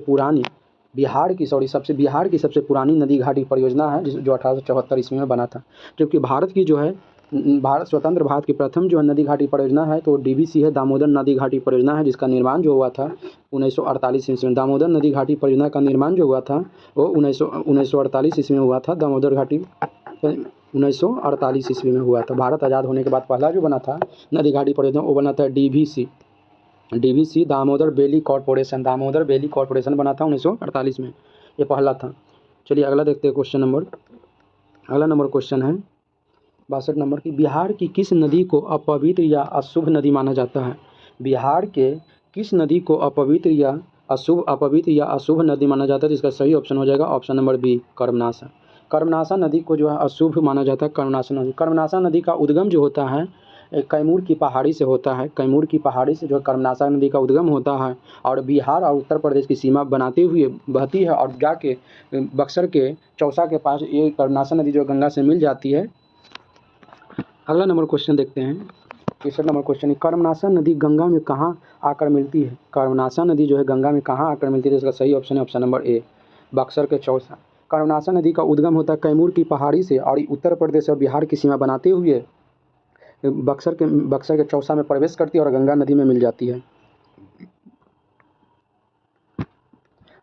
पुरानी नदी घाटी परियोजना है जो 1874 ईस्वी में बना था। जबकि भारत की जो है स्वतंत्र भारत की प्रथम जो है नदी घाटी परियोजना है तो डीवीसी है, दामोदर नदी घाटी परियोजना है, जिसका निर्माण जो हुआ था 1948 ईस्वी में। दामोदर नदी घाटी परियोजना का निर्माण जो हुआ था वो 1948 ईस्वी में हुआ था। दामोदर घाटी 1948 ईस्वी में हुआ था। भारत आज़ाद होने के बाद पहला जो बना था नदी घाटी परियोजना वो बना था DVC, Damodar valley corporation. Damodar valley corporation बना था 1948 में, ये पहला था। चलिए अगला देखते हैं क्वेश्चन नंबर। अगला नंबर क्वेश्चन है 62 नंबर की बिहार की किस नदी को अपवित्र या अशुभ नदी माना जाता है। बिहार के किस नदी को अपवित्र या अशुभ नदी माना जाता है, जिसका सही ऑप्शन हो जाएगा option number B, Karmanasa. Karmanasa नदी को जो है अशुभ माना जाता है। कर्मनाशा नदी का उद्गम जो होता है कैमूर की पहाड़ी से होता है। कैमूर की पहाड़ी से जो कर्मनाशा नदी का उद्गम होता है और बिहार और उत्तर प्रदेश की सीमा बनाते हुए बहती है और जाके बक्सर के चौसा के पास ये कर्मनाशा नदी जो गंगा से मिल जाती है। अगला नंबर क्वेश्चन देखते हैं। 63 नंबर क्वेश्चन है कर्मनाशा नदी गंगा में कहाँ आकर मिलती है। कर्मनाशा नदी जो है गंगा में कहाँ आकर मिलती है, इसका सही ऑप्शन है ऑप्शन नंबर ए, बक्सर के चौसा। कर्मनाशा नदी का उद्गम होता है कैमूर की पहाड़ी से और उत्तर प्रदेश और बिहार की सीमा बनाते हुए बक्सर के चौसा में प्रवेश करती है और गंगा नदी में मिल जाती है।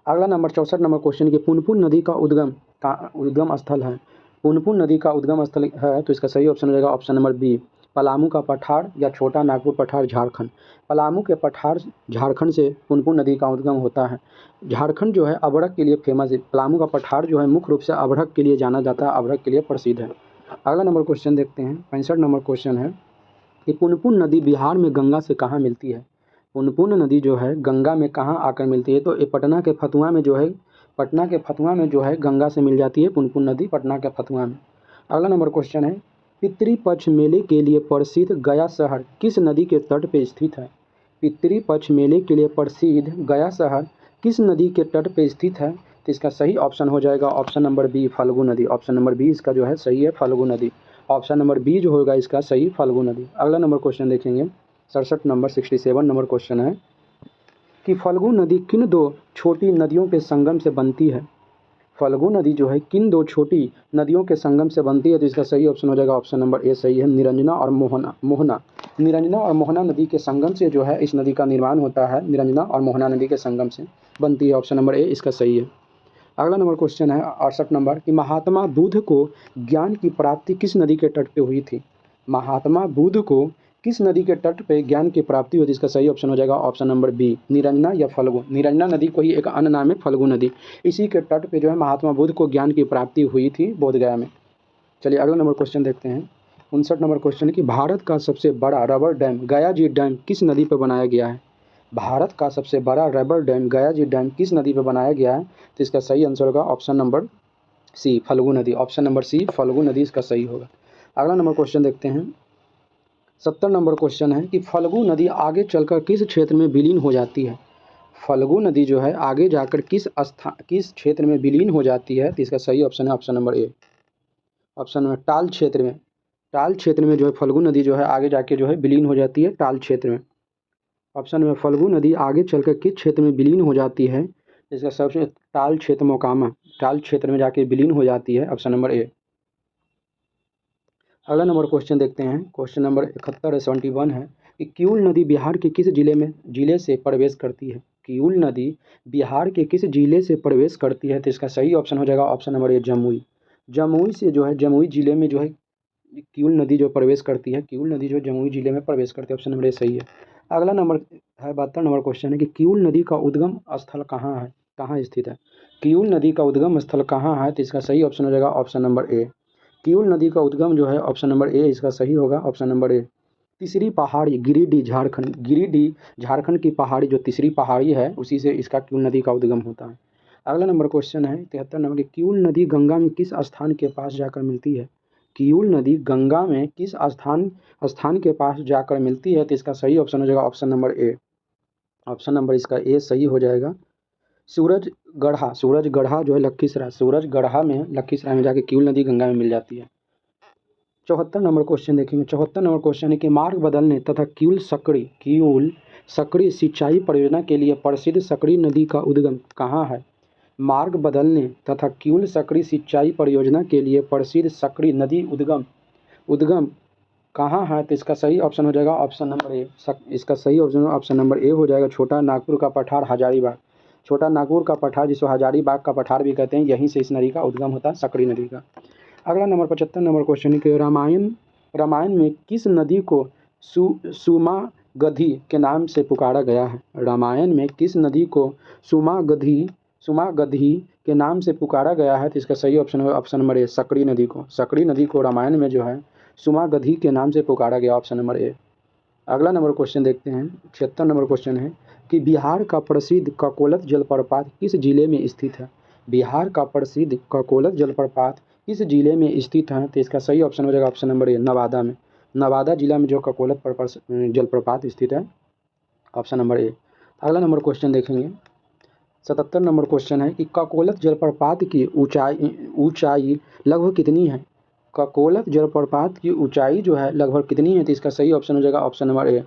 अगला नंबर 64 नंबर क्वेश्चन की पुनपुन नदी का उद्गम स्थल है। पुनपुन नदी का उद्गम स्थल है तो इसका सही ऑप्शन हो जाएगा ऑप्शन नंबर बी, पलामू का पठार या छोटा नागपुर पठार, झारखंड। पलामू के पठार झारखंड से पुनपुन नदी का उद्गम होता है। झारखंड जो है अभ्रक के लिए फेमस है। पलामू का पठार जो है मुख्य रूप से अभ्रक के लिए जाना जाता है, अभ्रक के लिए प्रसिद्ध है। अगला नंबर क्वेश्चन देखते हैं। 65 नंबर क्वेश्चन है कि पुनपुन नदी बिहार में गंगा से कहाँ मिलती है। पुनपुन नदी जो है गंगा में कहाँ आकर मिलती है, तो ये पटना के फतुहा में जो है गंगा से मिल जाती है पुनपुन नदी, पटना के फतुहा में। अगला नंबर क्वेश्चन है पितृपक्ष मेले के लिए प्रसिद्ध गया शहर किस नदी के तट पर स्थित है। पितृपक्ष मेले के लिए प्रसिद्ध गया शहर किस नदी के तट पे स्थित है? तो इसका सही ऑप्शन हो जाएगा ऑप्शन नंबर बी, फल्गु नदी। ऑप्शन नंबर बी इसका जो है सही है, फल्गु नदी। ऑप्शन नंबर बी जो होगा इसका सही, फल्गु नदी। अगला नंबर क्वेश्चन देखेंगे, 67 नंबर 67 नंबर क्वेश्चन है कि फल्गु नदी किन दो छोटी नदियों के संगम से बनती है? फल्गु नदी जो है किन दो छोटी नदियों के संगम से बनती है? तो इसका सही ऑप्शन हो जाएगा ऑप्शन नंबर ए सही है, निरंजना और मोहना। निरंजना और मोहना नदी के संगम से जो है इस नदी का निर्माण होता है, निरंजना और मोहना नदी के संगम से बनती है। ऑप्शन नंबर ए इसका सही है। अगला नंबर क्वेश्चन है 68 नंबर कि महात्मा बुद्ध को ज्ञान की प्राप्ति किस नदी के तट पे हुई थी? महात्मा बुद्ध को किस नदी के तट पे ज्ञान की प्राप्ति हुई थी? इसका सही ऑप्शन हो जाएगा ऑप्शन नंबर बी, निरंजना या फल्गु। निरंजना नदी को ही एक अन्य नाम है फल्गु नदी। इसी के तट पे जो है महात्मा बुद्ध को ज्ञान की प्राप्ति हुई थी बोधगया में। चलिए अगला नंबर क्वेश्चन देखते हैं, 59 नंबर क्वेश्चन है कि भारत का सबसे बड़ा रबर डैम गया जी डैम किस नदी पर बनाया गया है? भारत का सबसे बड़ा रबर डैम गया जी डैम किस नदी पर बनाया गया है? तो इसका सही आंसर होगा ऑप्शन नंबर सी, फल्गु नदी। ऑप्शन नंबर सी, फल्गु नदी इसका सही होगा। अगला नंबर क्वेश्चन देखते हैं, 70 नंबर क्वेश्चन है कि फल्गु नदी आगे चलकर किस क्षेत्र में विलीन हो जाती है? फल्गु नदी जो है आगे जाकर किस क्षेत्र में विलीन हो जाती है? तो इसका सही ऑप्शन है option number A, option number टाल क्षेत्र में। टाल क्षेत्र में जो है फल्गु नदी जो है आगे जाके जो है विलीन हो जाती है टाल क्षेत्र में। ऑप्शन में फल्गु नदी आगे चलकर किस क्षेत्र में विलीन हो जाती है? इसका सबसे टाल क्षेत्र मोकामा, टाल क्षेत्र में जाके विलीन हो जाती है। ऑप्शन नंबर ए। अगला नंबर क्वेश्चन देखते हैं, क्वेश्चन नंबर 71 है कि किऊल नदी बिहार के किस जिले से प्रवेश करती है? किऊल नदी बिहार के किस जिले से प्रवेश करती है? तो इसका सही ऑप्शन हो जाएगा ऑप्शन नंबर ए, जमुई। जमुई से जो है जमुई जिले में जो है किऊल नदी जो प्रवेश करती है, किऊल नदी जो जमुई जिले में प्रवेश करती है। ऑप्शन नंबर ए सही है। अगला नंबर है 72 नंबर क्वेश्चन है कि किऊल नदी का उद्गम स्थल कहाँ है, कहाँ स्थित है? किऊल नदी का उद्गम स्थल कहाँ है? तो इसका सही ऑप्शन हो जाएगा ऑप्शन नंबर ए, किऊल नदी का उद्गम जो है ऑप्शन नंबर ए इसका सही होगा, ऑप्शन नंबर ए। तीसरी पहाड़ी गिरिडीह झारखंड, गिरिडीह झारखंड की पहाड़ी जो तीसरी पहाड़ी है उसी से इसका किऊल नदी का उद्गम होता है। अगला नंबर क्वेश्चन है 73 नंबर की किऊल नदी गंगा में किस स्थान के पास जाकर मिलती है? किऊल नदी गंगा में किस स्थान के पास जाकर मिलती है? तो इसका सही ऑप्शन हो जाएगा option number A, option number इसका ए सही हो जाएगा, सूरजगढ़ा। सूरजगढ़ा जो है लखीसराय, सूरजगढ़ा में लखीसराय में जाके किऊल नदी गंगा में मिल जाती है। 74 नंबर क्वेश्चन देखेंगे, 74 नंबर क्वेश्चन है कि मार्ग बदलने तथा किऊल सकड़ी सिंचाई परियोजना के लिए प्रसिद्ध सकड़ी नदी का उद्गम कहाँ है? मार्ग बदलने तथा किऊल सकड़ी सिंचाई परियोजना के लिए प्रसिद्ध सकड़ी नदी उद्गम कहाँ है? तो इसका सही ऑप्शन हो जाएगा ऑप्शन नंबर ए, इसका सही ऑप्शन नंबर ए हो जाएगा, छोटा नागपुर का पठार हजारीबाग। छोटा नागपुर का पठार जिसको हजारीबाग का पठार भी कहते हैं, यहीं से इस नदी का उद्गम होता है, सकड़ी नदी का। अगला नंबर 75 नंबर क्वेश्चन है कि रामायण में किस नदी को सुमागधी के नाम से पुकारा गया है? रामायण में किस नदी को सुमागधी के नाम से पुकारा गया है? तो इसका सही ऑप्शन है ऑप्शन नंबर ए, सकड़ी नदी को। सकड़ी नदी को रामायण में जो है सुमागधी के नाम से पुकारा गया, ऑप्शन नंबर ए। अगला नंबर क्वेश्चन देखते हैं, 76 नंबर क्वेश्चन है कि बिहार का प्रसिद्ध ककोलत जलप्रपात किस जिले में स्थित है? बिहार का प्रसिद्ध ककोलत जलप्रपात किस जिले में स्थित है? तो इसका सही ऑप्शन हो जाएगा ऑप्शन नंबर ए, नवादा में। नवादा जिला में जो ककोलत जलप्रपात स्थित है, ऑप्शन नंबर ए। अगला नंबर क्वेश्चन देखेंगे, 77 नंबर क्वेश्चन है कि ककोलत जलप्रपात की ऊंचाई लगभग कितनी है? ककोलत जलप्रपात की ऊंचाई जो है लगभग कितनी है? तो इसका सही ऑप्शन हो जाएगा option number A,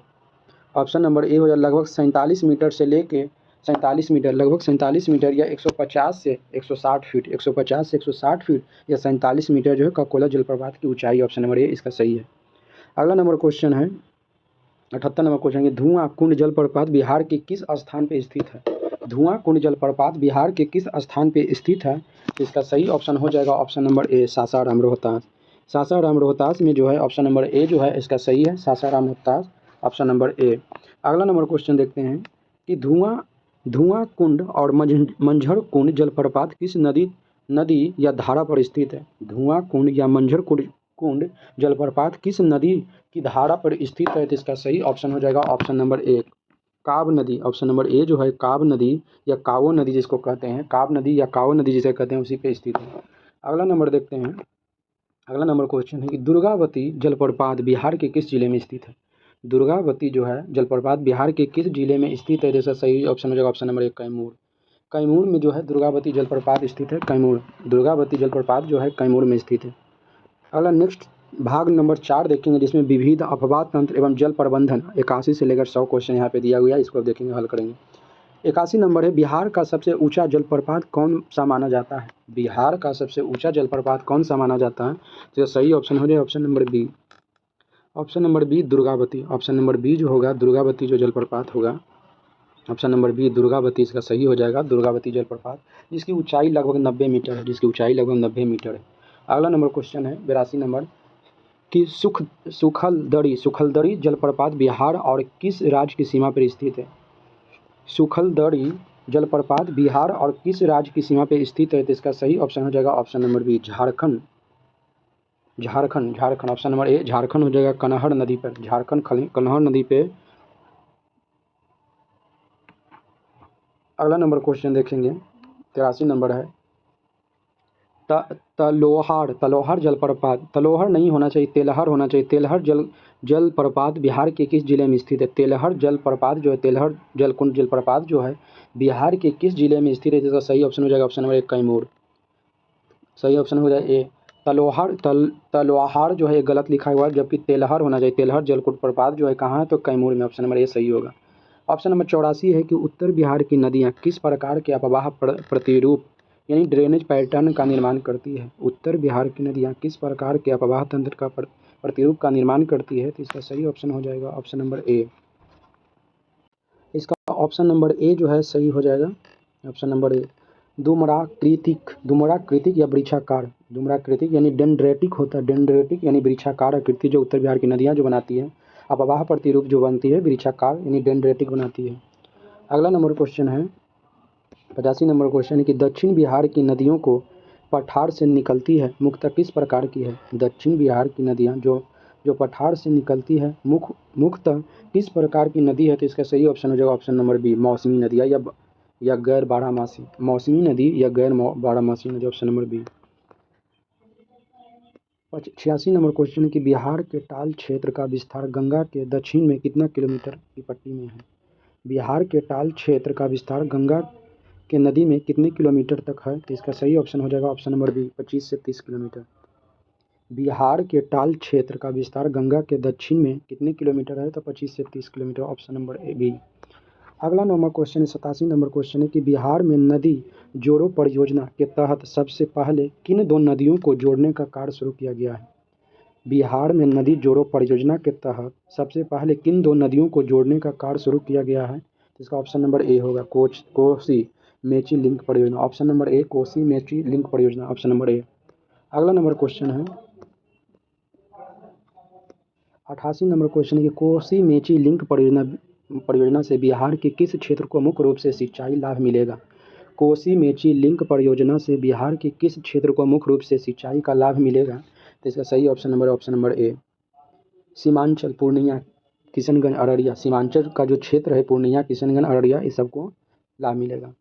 option number ए हो जाएगा लगभग 47 मीटर से लेके 47 मीटर, लगभग 47 मीटर या 150 से 160 फीट, 150 से 160 फीट या 47 मीटर जो है ककोलत जलप्रपात की ऊंचाई, ऑप्शन नंबर ए इसका सही है। अगला नंबर क्वेश्चन है 78 नंबर क्वेश्चन है धुआं कुंड जलप्रपात बिहार के किस स्थान पे स्थित है? धुआं कुंड जलप्रपात बिहार के किस स्थान पे स्थित है? तो इसका सही ऑप्शन हो जाएगा ऑप्शन नंबर ए, सासाराम रोहतास। सासाराम रोहतास में जो है ऑप्शन नंबर ए जो है इसका सही है, सासाराम रोहतास, ऑप्शन नंबर ए। अगला नंबर क्वेश्चन देखते हैं कि धुआं कुंड और मंझर कुंड जलप्रपात किस नदी या धारा पर स्थित है? धुआं कुंड या मंझर कुंड जलप्रपात किस नदी की धारा पर स्थित है? तो इसका सही ऑप्शन हो जाएगा ऑप्शन नंबर ए, काब नदी। ऑप्शन नंबर ए जो है काब नदी या कावो नदी जिसको कहते हैं, काब नदी या कावो नदी जिसे कहते हैं उसी पे स्थित है। अगला नंबर देखते हैं, अगला नंबर क्वेश्चन है कि दुर्गावती जलप्रपात बिहार के किस जिले में स्थित है? दुर्गावती जो है जलप्रपात बिहार के किस जिले में स्थित है? जैसा सही ऑप्शन हो जाएगा ऑप्शन नंबर ए, कैमूर। कैमूर में जो है दुर्गावती जलप्रपात स्थित है। कैमूर, दुर्गावती जलप्रपात जो है कैमूर में स्थित है। अगला नेक्स्ट भाग नंबर 4 देखेंगे, जिसमें विविध अफवाह तंत्र एवं जल प्रबंधन 81 से लेकर 100 क्वेश्चन यहाँ पे दिया गया है। इसको देखेंगे, हल करेंगे। 81 नंबर है, बिहार का सबसे ऊंचा जलप्रपात कौन सा माना जाता है? बिहार का सबसे ऊंचा जलप्रपात कौन सा माना जाता है? तो सही ऑप्शन हो जाए option number B. Option number B Durgavati. Option number B जो होगा दुर्गावती जो जलप्रपात होगा, ऑप्शन नंबर बी दुर्गावती इसका सही हो जाएगा। दुर्गावती जलप्रपात जिसकी ऊंचाई लगभग 90 मीटर है, जिसकी ऊंचाई लगभग 90 मीटर है। अगला नंबर क्वेश्चन है 82 नंबर कि सुखलदरी जलप्रपात बिहार और किस राज्य की सीमा पर स्थित है? सुखलदरी जलप्रपात बिहार और किस राज्य की सीमा पर स्थित है? तो इसका सही ऑप्शन हो जाएगा option number B Jharkhand. Jharkhand, Jharkhand option number A Jharkhand हो जाएगा, कनहर नदी पर। झारखंड कनहर नदी पे। अगला नंबर क्वेश्चन देखेंगे 83 नंबर है तलोहार जलप्रपात। तलोहर नहीं होना चाहिए, तेलहर होना चाहिए। तेलहर जलप्रपात बिहार के किस जिले में स्थित है? तेलहर जलप्रपात जो है, तेलहर जलकुंड जलप्रपात जो है बिहार के किस जिले में स्थित है? इसका सही ऑप्शन हो जाएगा ऑप्शन नंबर 1 कैमूर। सही ऑप्शन हो जाए ए। तलोहार जो है गलत लिखा हुआ है, जबकि तेलहर होना चाहिए। तेलहर जलकुंड प्रपात जो है कहाँ है? तो कैमूर में। ऑप्शन नंबर ए सही होगा। ऑप्शन नंबर 84 है कि उत्तर बिहार की नदियाँ किस प्रकार के अपवाह प्रतिरूप यानी ड्रेनेज पैटर्न का निर्माण करती है? उत्तर बिहार की नदियाँ किस प्रकार के अपवाह तंत्र का प्रतिरूप का निर्माण करती है? तो इसका सही ऑप्शन हो जाएगा ऑप्शन नंबर ए। इसका ऑप्शन नंबर ए जो है सही हो जाएगा ऑप्शन नंबर ए। दुमराकृतिक या वृक्षाकार। दुमराकृतिक यानी डेंड्रेटिक होता है। डेंड्रेटिक यानी वृक्षाकार आकृति जो उत्तर बिहार की नदियाँ जो बनाती है, अपवाह प्रतिरूप जो बनती है वृक्षाकार यानी डेंड्रेटिक बनाती है। अगला नंबर क्वेश्चन है 85 नंबर क्वेश्चन है कि दक्षिण बिहार की नदियों को पठार से निकलती है मुख्यतः किस प्रकार की है? दक्षिण बिहार की नदियाँ जो पठार से निकलती है मुख्यतः किस प्रकार की नदी है? तो इसका सही ऑप्शन हो जाएगा ऑप्शन नंबर बी मौसमी नदियाँ या गैर बारहमासी। मौसमी नदी या गैर बारहमासी नदी, option number B. 86 number question है कि बिहार के टाल क्षेत्र का विस्तार गंगा के दक्षिण में कितना किलोमीटर की पट्टी में है? बिहार के टाल क्षेत्र का विस्तार गंगा के नदी में कितने किलोमीटर तक है? तो इसका सही ऑप्शन हो जाएगा ऑप्शन नंबर बी 25 से 30 किलोमीटर। बिहार के टाल क्षेत्र का विस्तार गंगा के दक्षिण में कितने किलोमीटर है? तो 25 से 30 kilometre, option number A B. अगला नंबर क्वेश्चन है 87 नंबर क्वेश्चन है कि बिहार में नदी जोड़ो परियोजना के तहत सबसे पहले किन दो नदियों को जोड़ने का कार्य शुरू किया गया है? बिहार में नदी जोड़ो परियोजना के तहत सबसे पहले किन दो नदियों को जोड़ने का कार्य शुरू किया गया है? तो इसका ऑप्शन नंबर ए होगा कोसी मेची लिंक परियोजना। ऑप्शन नंबर ए कोसी मेची लिंक परियोजना, ऑप्शन नंबर ए। अगला नंबर क्वेश्चन है 88 नंबर क्वेश्चन है कि कोसी मेची लिंक परियोजना से बिहार के किस क्षेत्र को मुख्य रूप से सिंचाई लाभ मिलेगा? कोसी मेची लिंक परियोजना से बिहार के किस क्षेत्र को मुख्य रूप से सिंचाई का लाभ मिलेगा? तो इसका सही ऑप्शन नंबर ए सीमांचल, पूर्णिया, किशनगंज, अररिया। सीमांचल का जो क्षेत्र है पूर्णिया, किशनगंज, अररिया, इस सबको लाभ मिलेगा।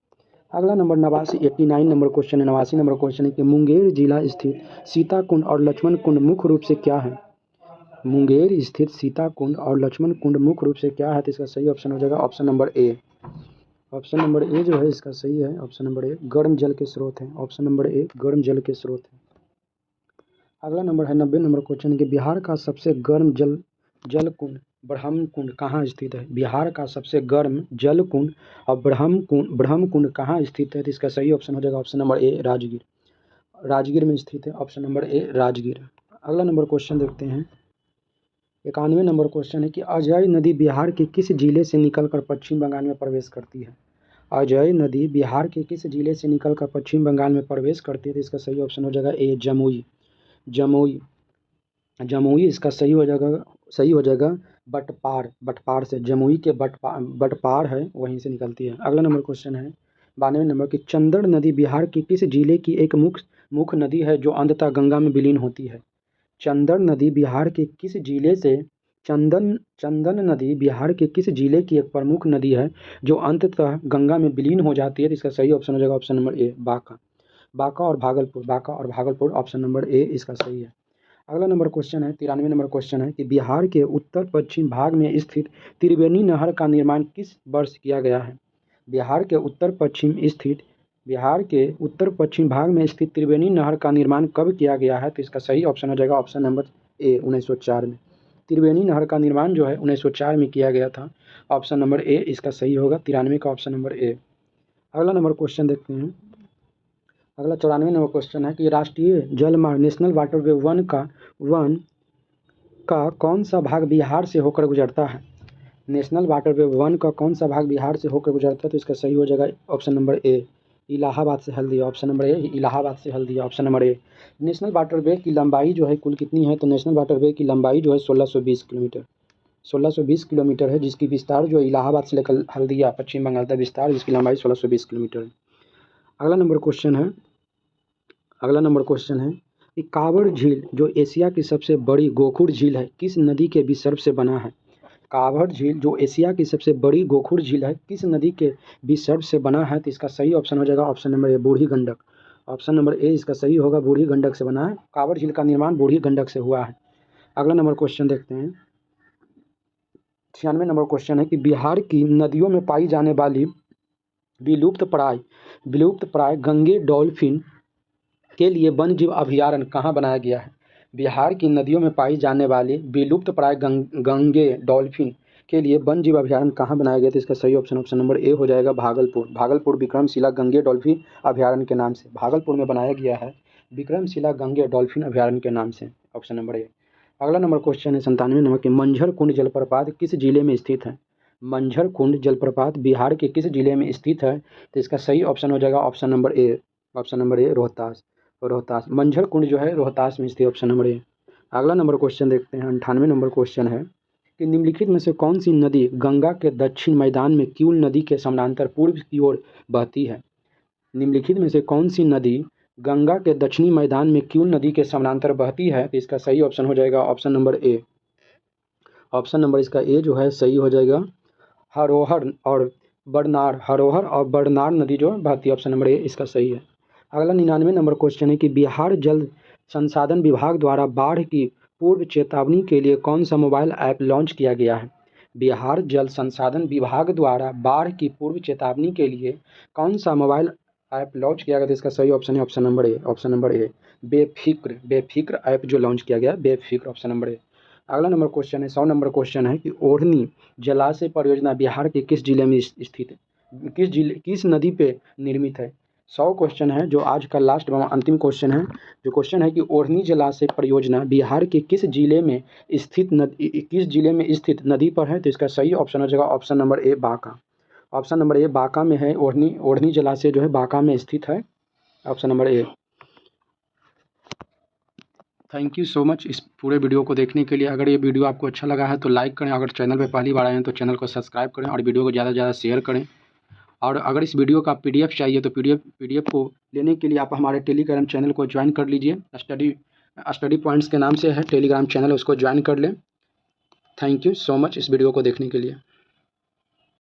अगला नंबर 89 नंबर क्वेश्चन है 89 नंबर क्वेश्चन है कि मुंगेर जिला स्थित सीता कुंड और लक्ष्मण कुंड मुख्य रूप से क्या है? मुंगेर स्थित सीता कुंड और लक्ष्मण कुंड मुख्य रूप से क्या है? तो इसका सही ऑप्शन हो जाएगा option number A. Option number A जो है इसका सही है, ऑप्शन नंबर ए गर्म जल के स्रोत हैं। ऑप्शन नंबर ए गर्म जल के स्रोत हैं। अगला नंबर है 90 नंबर क्वेश्चन है कि बिहार का सबसे गर्म जल कुंड ब्रह्म कुंड कहाँ स्थित है? बिहार का सबसे गर्म जल कुंड और ब्रह्म कुंड कहाँ स्थित है? तो इसका सही ऑप्शन हो जाएगा ऑप्शन नंबर ए राजगीर। राजगीर में स्थित है, ऑप्शन नंबर ए राजगीर। अगला नंबर क्वेश्चन देखते हैं 91 नंबर क्वेश्चन है कि अजय नदी बिहार के किस जिले से निकलकर पश्चिम बंगाल में प्रवेश करती है? अजय नदी बिहार के किस जिले से निकलकर पश्चिम बंगाल में प्रवेश करती है? तो इसका सही ऑप्शन हो जाएगा ए जमुई इसका सही हो जाएगा बटपार से। जमुई के बटपार है, वहीं से निकलती है। अगला नंबर क्वेश्चन है 92 नंबर की चंदन नदी बिहार के किस जिले की एक मुख्य नदी है जो अंततः गंगा में विलीन होती है? चंदन नदी बिहार के किस जिले से चंदन नदी बिहार के किस जिले की एक प्रमुख नदी है जो अंततः गंगा में विलीन हो जाती है? तो इसका सही ऑप्शन हो जाएगा ऑप्शन नंबर ए बांका और भागलपुर, ऑप्शन नंबर ए इसका सही है। अगला नंबर क्वेश्चन है 93 नंबर क्वेश्चन है कि बिहार के उत्तर पश्चिम भाग में स्थित त्रिवेणी नहर का निर्माण किस वर्ष किया गया है? बिहार के उत्तर पश्चिम भाग में स्थित त्रिवेणी नहर का निर्माण कब किया गया है? तो इसका सही ऑप्शन हो जाएगा ऑप्शन नंबर ए 1904 में। त्रिवेणी नहर का निर्माण जो है 1904 में किया गया था। ऑप्शन नंबर ए इसका सही होगा, 93 का ऑप्शन नंबर ए। अगला नंबर क्वेश्चन देखते हैं। अगला 94 नंबर क्वेश्चन है कि राष्ट्रीय जलमार्ग नेशनल वाटरवे वन का कौन सा भाग बिहार से होकर गुजरता है? नेशनल वाटरवे वन का कौन सा भाग बिहार से होकर गुजरता है? तो इसका सही हो जाएगा ऑप्शन नंबर ए इलाहाबाद से Haldia. Option number A Allahabad से Haldia, option number A. National waterway की लंबाई जो है कुल कितनी है? तो नेशनल वाटरवे की लंबाई जो है 1620 किलोमीटर 1620 किलोमीटर है, जिसकी विस्तार जो है इलाहाबाद से लेकर हल्दिया पश्चिम बंगाल तक विस्तार, जिसकी लंबाई 1620 किलोमीटर है। अगला नंबर क्वेश्चन है कि कांवड़ झील जो एशिया की सबसे बड़ी गोखुर झील है किस नदी के विसर्ग से बना है? कांवड़ झील जो एशिया की सबसे बड़ी गोखुर झील है किस नदी के विसर्ग से बना है? तो इसका सही ऑप्शन हो जाएगा ऑप्शन नंबर ए बूढ़ी गंडक। ऑप्शन नंबर ए इसका सही होगा, बूढ़ी गंडक से बना है। कांवड़ झील का निर्माण बूढ़ी गंडक से हुआ है। अगला नंबर क्वेश्चन देखते हैं। 96 नंबर क्वेश्चन है कि बिहार की नदियों में पाई जाने वाली विलुप्त प्राय गंगे डॉल्फिन के लिए वन्य जीव अभयारण्य कहाँ बनाया गया है? बिहार की नदियों में पाई जाने वाली विलुप्त प्राय गंगे डॉल्फिन के लिए वन्य जीव अभयारण्य कहाँ बनाया गया? तो इसका सही ऑप्शन नंबर ए हो जाएगा भागलपुर विक्रमशिला गंगे डॉल्फिन अभयारण्य के नाम से भागलपुर में बनाया गया है, विक्रमशिला गंगे डॉल्फिन अभयारण्य के नाम से, ऑप्शन नंबर ए। अगला नंबर क्वेश्चन है 97 नंबर के मंझर कुंड जलप्रपात किस जिले में स्थित है? मंझर कुंड जलप्रपात बिहार के किस जिले में स्थित है? तो इसका सही ऑप्शन हो जाएगा option number A Rohtas. Manjhar Kund जो है रोहतास में स्थित, ऑप्शन नंबर ए। अगला नंबर क्वेश्चन देखते हैं। 98 नंबर क्वेश्चन है कि निम्नलिखित में से कौन सी नदी गंगा के दक्षिण मैदान में किउल नदी के समानांतर पूर्व की ओर बहती है? निम्नलिखित में से कौन सी नदी गंगा के दक्षिणी मैदान में किउल नदी के समानांतर बहती है? तो इसका सही ऑप्शन हो जाएगा option number A. Option number इसका ए जो है सही हो जाएगा, हरोहर और बड़नार नदी जो बहती है, ऑप्शन नंबर ए इसका सही है। अगला 99 नंबर क्वेश्चन है कि बिहार जल संसाधन विभाग द्वारा बाढ़ की पूर्व चेतावनी के लिए कौन सा मोबाइल ऐप लॉन्च किया गया है? बिहार जल संसाधन विभाग द्वारा बाढ़ की पूर्व चेतावनी के लिए कौन सा मोबाइल ऐप लॉन्च किया गया? तो इसका सही ऑप्शन है ऑप्शन नंबर ए बेफिक्र ऐप जो लॉन्च किया गया, बेफिक्र, ऑप्शन नंबर ए। अगला नंबर क्वेश्चन है 100 नंबर क्वेश्चन है कि ओढ़नी जलाशय परियोजना बिहार के किस जिले में स्थित है? किस नदी पे निर्मित है? 100 क्वेश्चन है जो आज का लास्ट अंतिम क्वेश्चन है। जो क्वेश्चन है कि ओढ़नी जलाशय परियोजना बिहार के किस जिले में स्थित नदी पर है? तो इसका सही ऑप्शन हो जाएगा ऑप्शन नंबर ए बांका। ऑप्शन नंबर ए बांका में है, ओढ़नी जलाशय जो है बांका में स्थित है, option number A. Thank you so much इस पूरे वीडियो को देखने के लिए। अगर ये वीडियो आपको अच्छा लगा है तो लाइक करें, अगर चैनल पे पहली बार आए हैं तो चैनल को सब्सक्राइब करें और वीडियो को ज़्यादा से ज़्यादा शेयर करें। और अगर इस वीडियो का PDF चाहिए तो PDF को लेने के लिए आप हमारे टेलीग्राम चैनल को ज्वाइन कर लीजिए। स्टडी पॉइंट्स के नाम से है टेलीग्राम चैनल, उसको ज्वाइन कर लें। थैंक यू सो मच इस वीडियो को देखने के लिए।